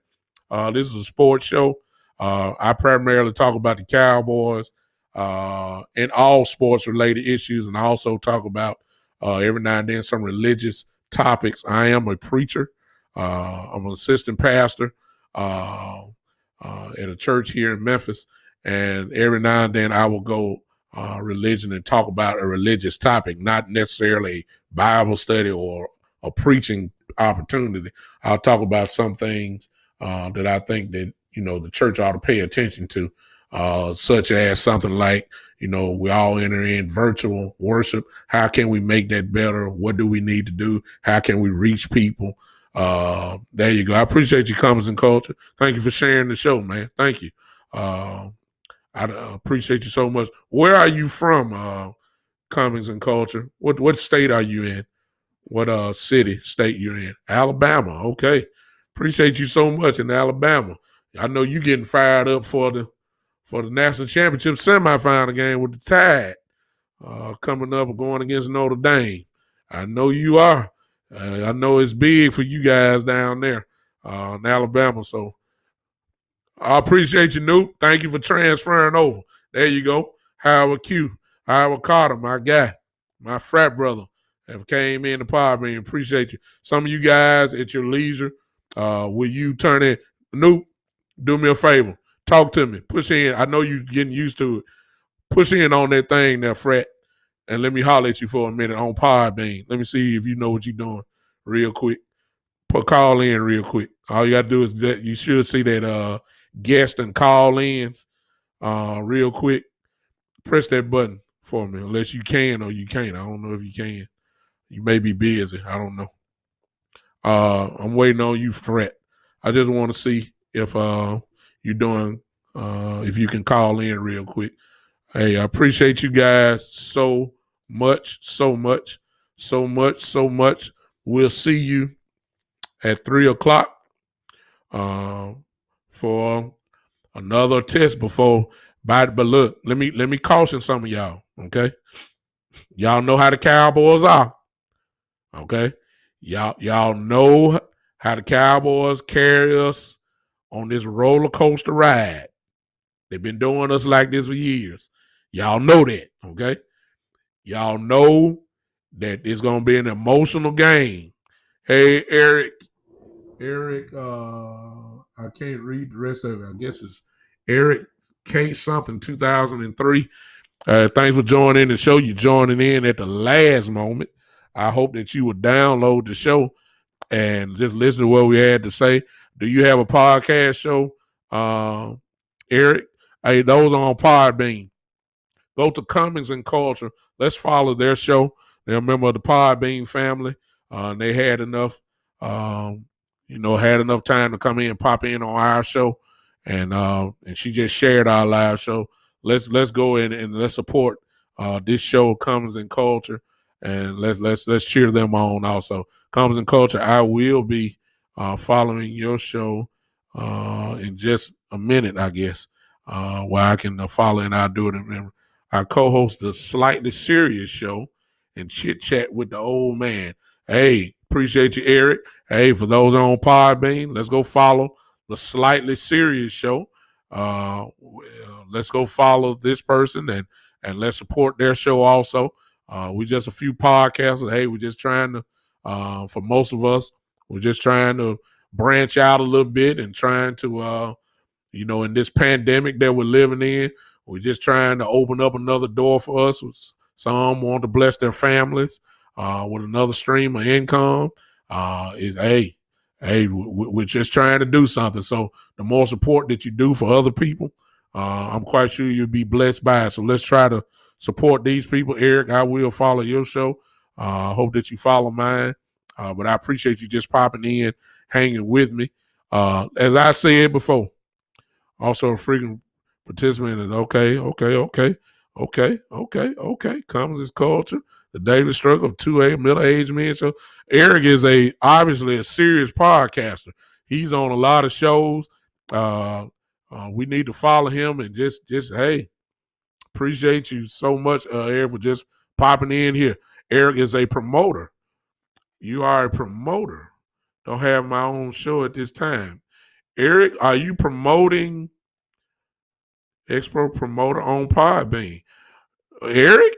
This is a sports show. I primarily talk about the Cowboys and all sports related issues, and I also talk about every now and then some religious topics. I am a preacher. I'm an assistant pastor at a church here in Memphis, and every now and then I will go religion and talk about a religious topic, not necessarily a Bible study or a preaching opportunity. I'll talk about some things that I think that the church ought to pay attention to, such as something like, we all enter in virtual worship. How can we make that better? What do we need to do? How can we reach people? There you go. I appreciate you, Comes in Culture. Thank you for sharing the show, man. Thank you. I appreciate you so much. Where are you from, Cummings and Culture? What state are you in? What state you're in? Alabama. Okay. Appreciate you so much in Alabama. I know you getting fired up for the national championship semifinal game with the Tide coming up and going against Notre Dame. I know you are. I know it's big for you guys down there in Alabama. So I appreciate you, Newt. Thank you for transferring over. There you go. Howard Carter, my guy, my frat brother, have came in the pod, man. Appreciate you. Some of you guys at your leisure, will you turn in? Newt, do me a favor. Talk to me. Push in. I know you're getting used to it. Push in on that thing there, frat, and let me holler at you for a minute on Podbean. Let me see if you know what you're doing real quick. Call in real quick. All you got to do is that you should see that guest and call ins real quick. Press that button for me, unless you can or you can't. I don't know if you can. You may be busy. I don't know. I'm waiting on you, frat. I just want to see if you're doing, if you can call in real quick. Hey, I appreciate you guys so much. We'll see you at 3:00 for another test before. But look, let me caution some of y'all. Okay, y'all know how the Cowboys are. Okay, y'all know how the Cowboys carry us on this roller coaster ride. They've been doing us like this for years. Y'all know that, okay? Y'all know that it's going to be an emotional game. Hey, Eric, I can't read the rest of it. I guess it's Eric K something 2003. Thanks for joining the show. You joining in at the last moment. I hope that you would download the show and just listen to what we had to say. Do you have a podcast show, Eric? Hey, those on Podbean. Go to Cummings and Culture. Let's follow their show. They're a member of the Podbean family. And they had enough, had enough time to come in and pop in on our show. And she just shared our live show. Let's go in and let's support this show, Cummings and Culture. And let's cheer them on also. Cummings and Culture, I will be following your show in just a minute, I guess. Where I can follow and I'll do it. Remember, I co-host the Slightly Serious Show and chit chat with the old man. Hey, appreciate you, Eric. Hey, for those on Podbean, let's go follow the Slightly Serious Show. Let's go follow this person and let's support their show also. We just a few podcasters. Hey, we're just trying to, for most of us, we're just trying to branch out a little bit and trying to, in this pandemic that we're living in, We're just trying to open up another door for us. Some want to bless their families with another stream of income. We're just trying to do something. So the more support that you do for other people, I'm quite sure you'll be blessed by it. So let's try to support these people. Eric, I will follow your show. I hope that you follow mine. But I appreciate you just popping in, hanging with me. As I said before, also a freaking participant is okay. Commons is culture. The daily struggle of 2A middle-aged men. So Eric is obviously a serious podcaster. He's on a lot of shows. We need to follow him and just hey, appreciate you so much, Eric, for just popping in here. Eric is a promoter. You are a promoter. Don't have my own show at this time. Eric, are you promoting Expert Promoter on Podbean? Eric,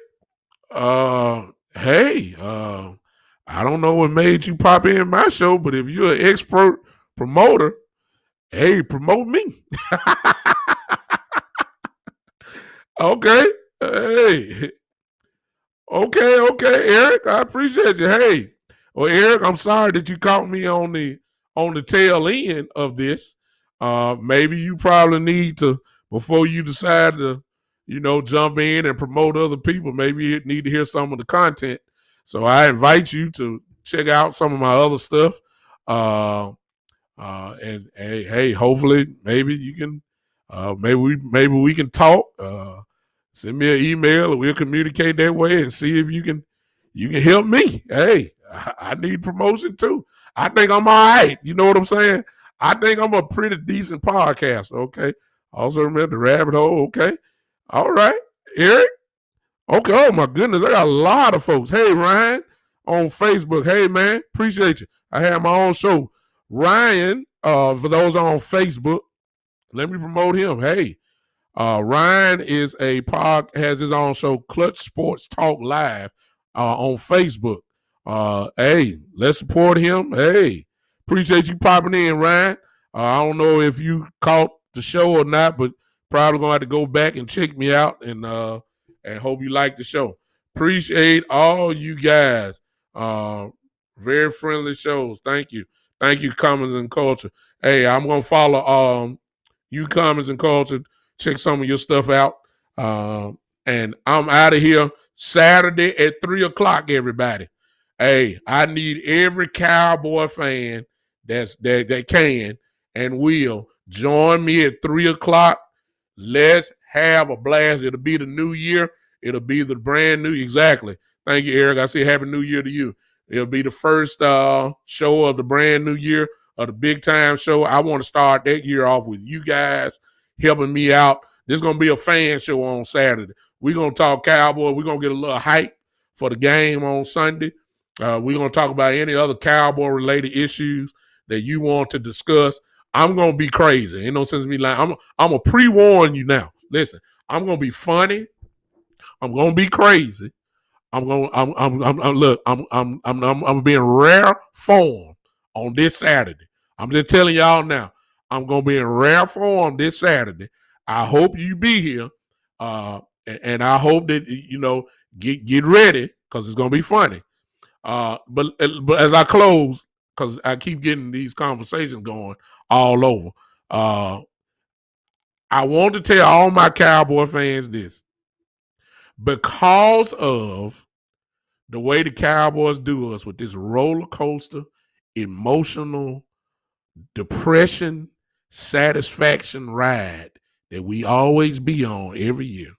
hey, I don't know what made you pop in my show, but if you're an expert promoter, hey, promote me. Okay. Hey. Okay, Eric. I appreciate you. Hey. Well, Eric, I'm sorry that you caught me on the tail end of this. Maybe you probably need to, before you decide to, jump in and promote other people, maybe you need to hear some of the content. So I invite you to check out some of my other stuff. And hey, hopefully, maybe you can, maybe we can talk. Send me an email, and we'll communicate that way and see if you can help me. Hey, I need promotion too. I think I'm all right. You know what I'm saying? I think I'm a pretty decent podcaster. Okay. Also remember the rabbit hole. Okay. All right, Eric. Okay. Oh my goodness, I got a lot of folks. Hey, Ryan on Facebook. Hey man, appreciate you. I have my own show. Ryan, for those on Facebook, let me promote him. Hey, Ryan has his own show, Clutch Sports Talk Live, on Facebook. Hey, let's support him. Hey, appreciate you popping in, Ryan. I don't know if you caught the show or not, but probably gonna have to go back and check me out, and hope you like the show. Appreciate all you guys. Very friendly shows. Thank you, Commons and Culture. Hey, I'm gonna follow you, Commons and Culture. Check some of your stuff out. And I'm out of here Saturday at 3:00, everybody. Hey, I need every Cowboy fan that can and will join me at 3:00. Let's have a blast. It'll be the new year. It'll be the brand new. Exactly. Thank you, Eric. I say Happy New Year to you. It'll be the first show of the brand new year, of the big time show. I want to start that year off with you guys helping me out. This is going to be a fan show on Saturday. We're going to talk Cowboy. We're going to get a little hype for the game on Sunday. We're going to talk about any other Cowboy-related issues that you want to discuss. I'm going to be crazy. Ain't no sense in me lying. I'm going to pre-warn you now. Listen, I'm going to be funny. I'm going to be crazy. I'm being rare form on this Saturday. I'm just telling y'all now. I'm going to be in rare form this Saturday. I hope you be here. And I hope that, get ready, because it's going to be funny. But as I close, because I keep getting these conversations going all over, I want to tell all my Cowboy fans this. Because of the way the Cowboys do us with this roller coaster, emotional, depression, satisfaction ride that we always be on every year,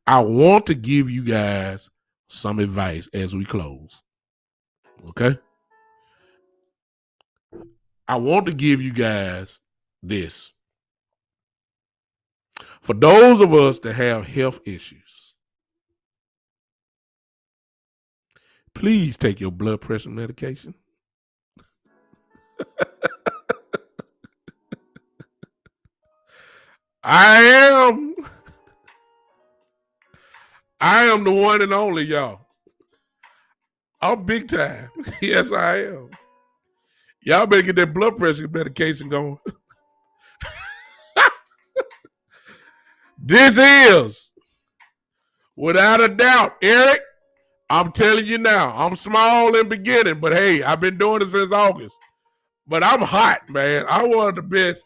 I want to give you guys some advice as we close. Okay? I want to give you guys this. For those of us that have health issues, please take your blood pressure medication. I am the one and only, y'all. I'm big time. Yes, I am. Y'all better get that blood pressure medication going. This is, without a doubt, Eric, I'm telling you now, I'm small in beginning, but hey, I've been doing it since August. But I'm hot, man. I'm one of the best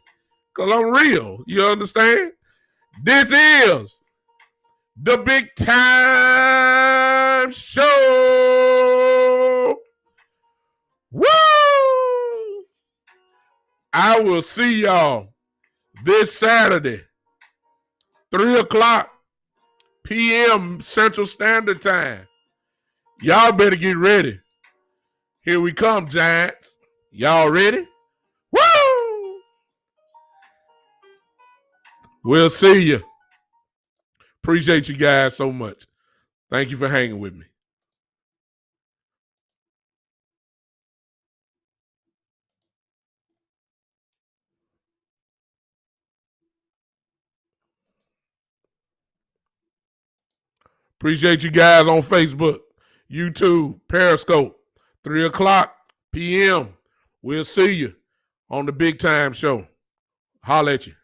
because I'm real. You understand? This is the Big Time Show. Woo! I will see y'all this Saturday, 3 o'clock p.m. Central Standard Time. Y'all better get ready. Here we come, Giants. Y'all ready? Woo! We'll see you. Appreciate you guys so much. Thank you for hanging with me. Appreciate you guys on Facebook, YouTube, Periscope, 3 o'clock p.m. We'll see you on the Big Time Show. Holla at you.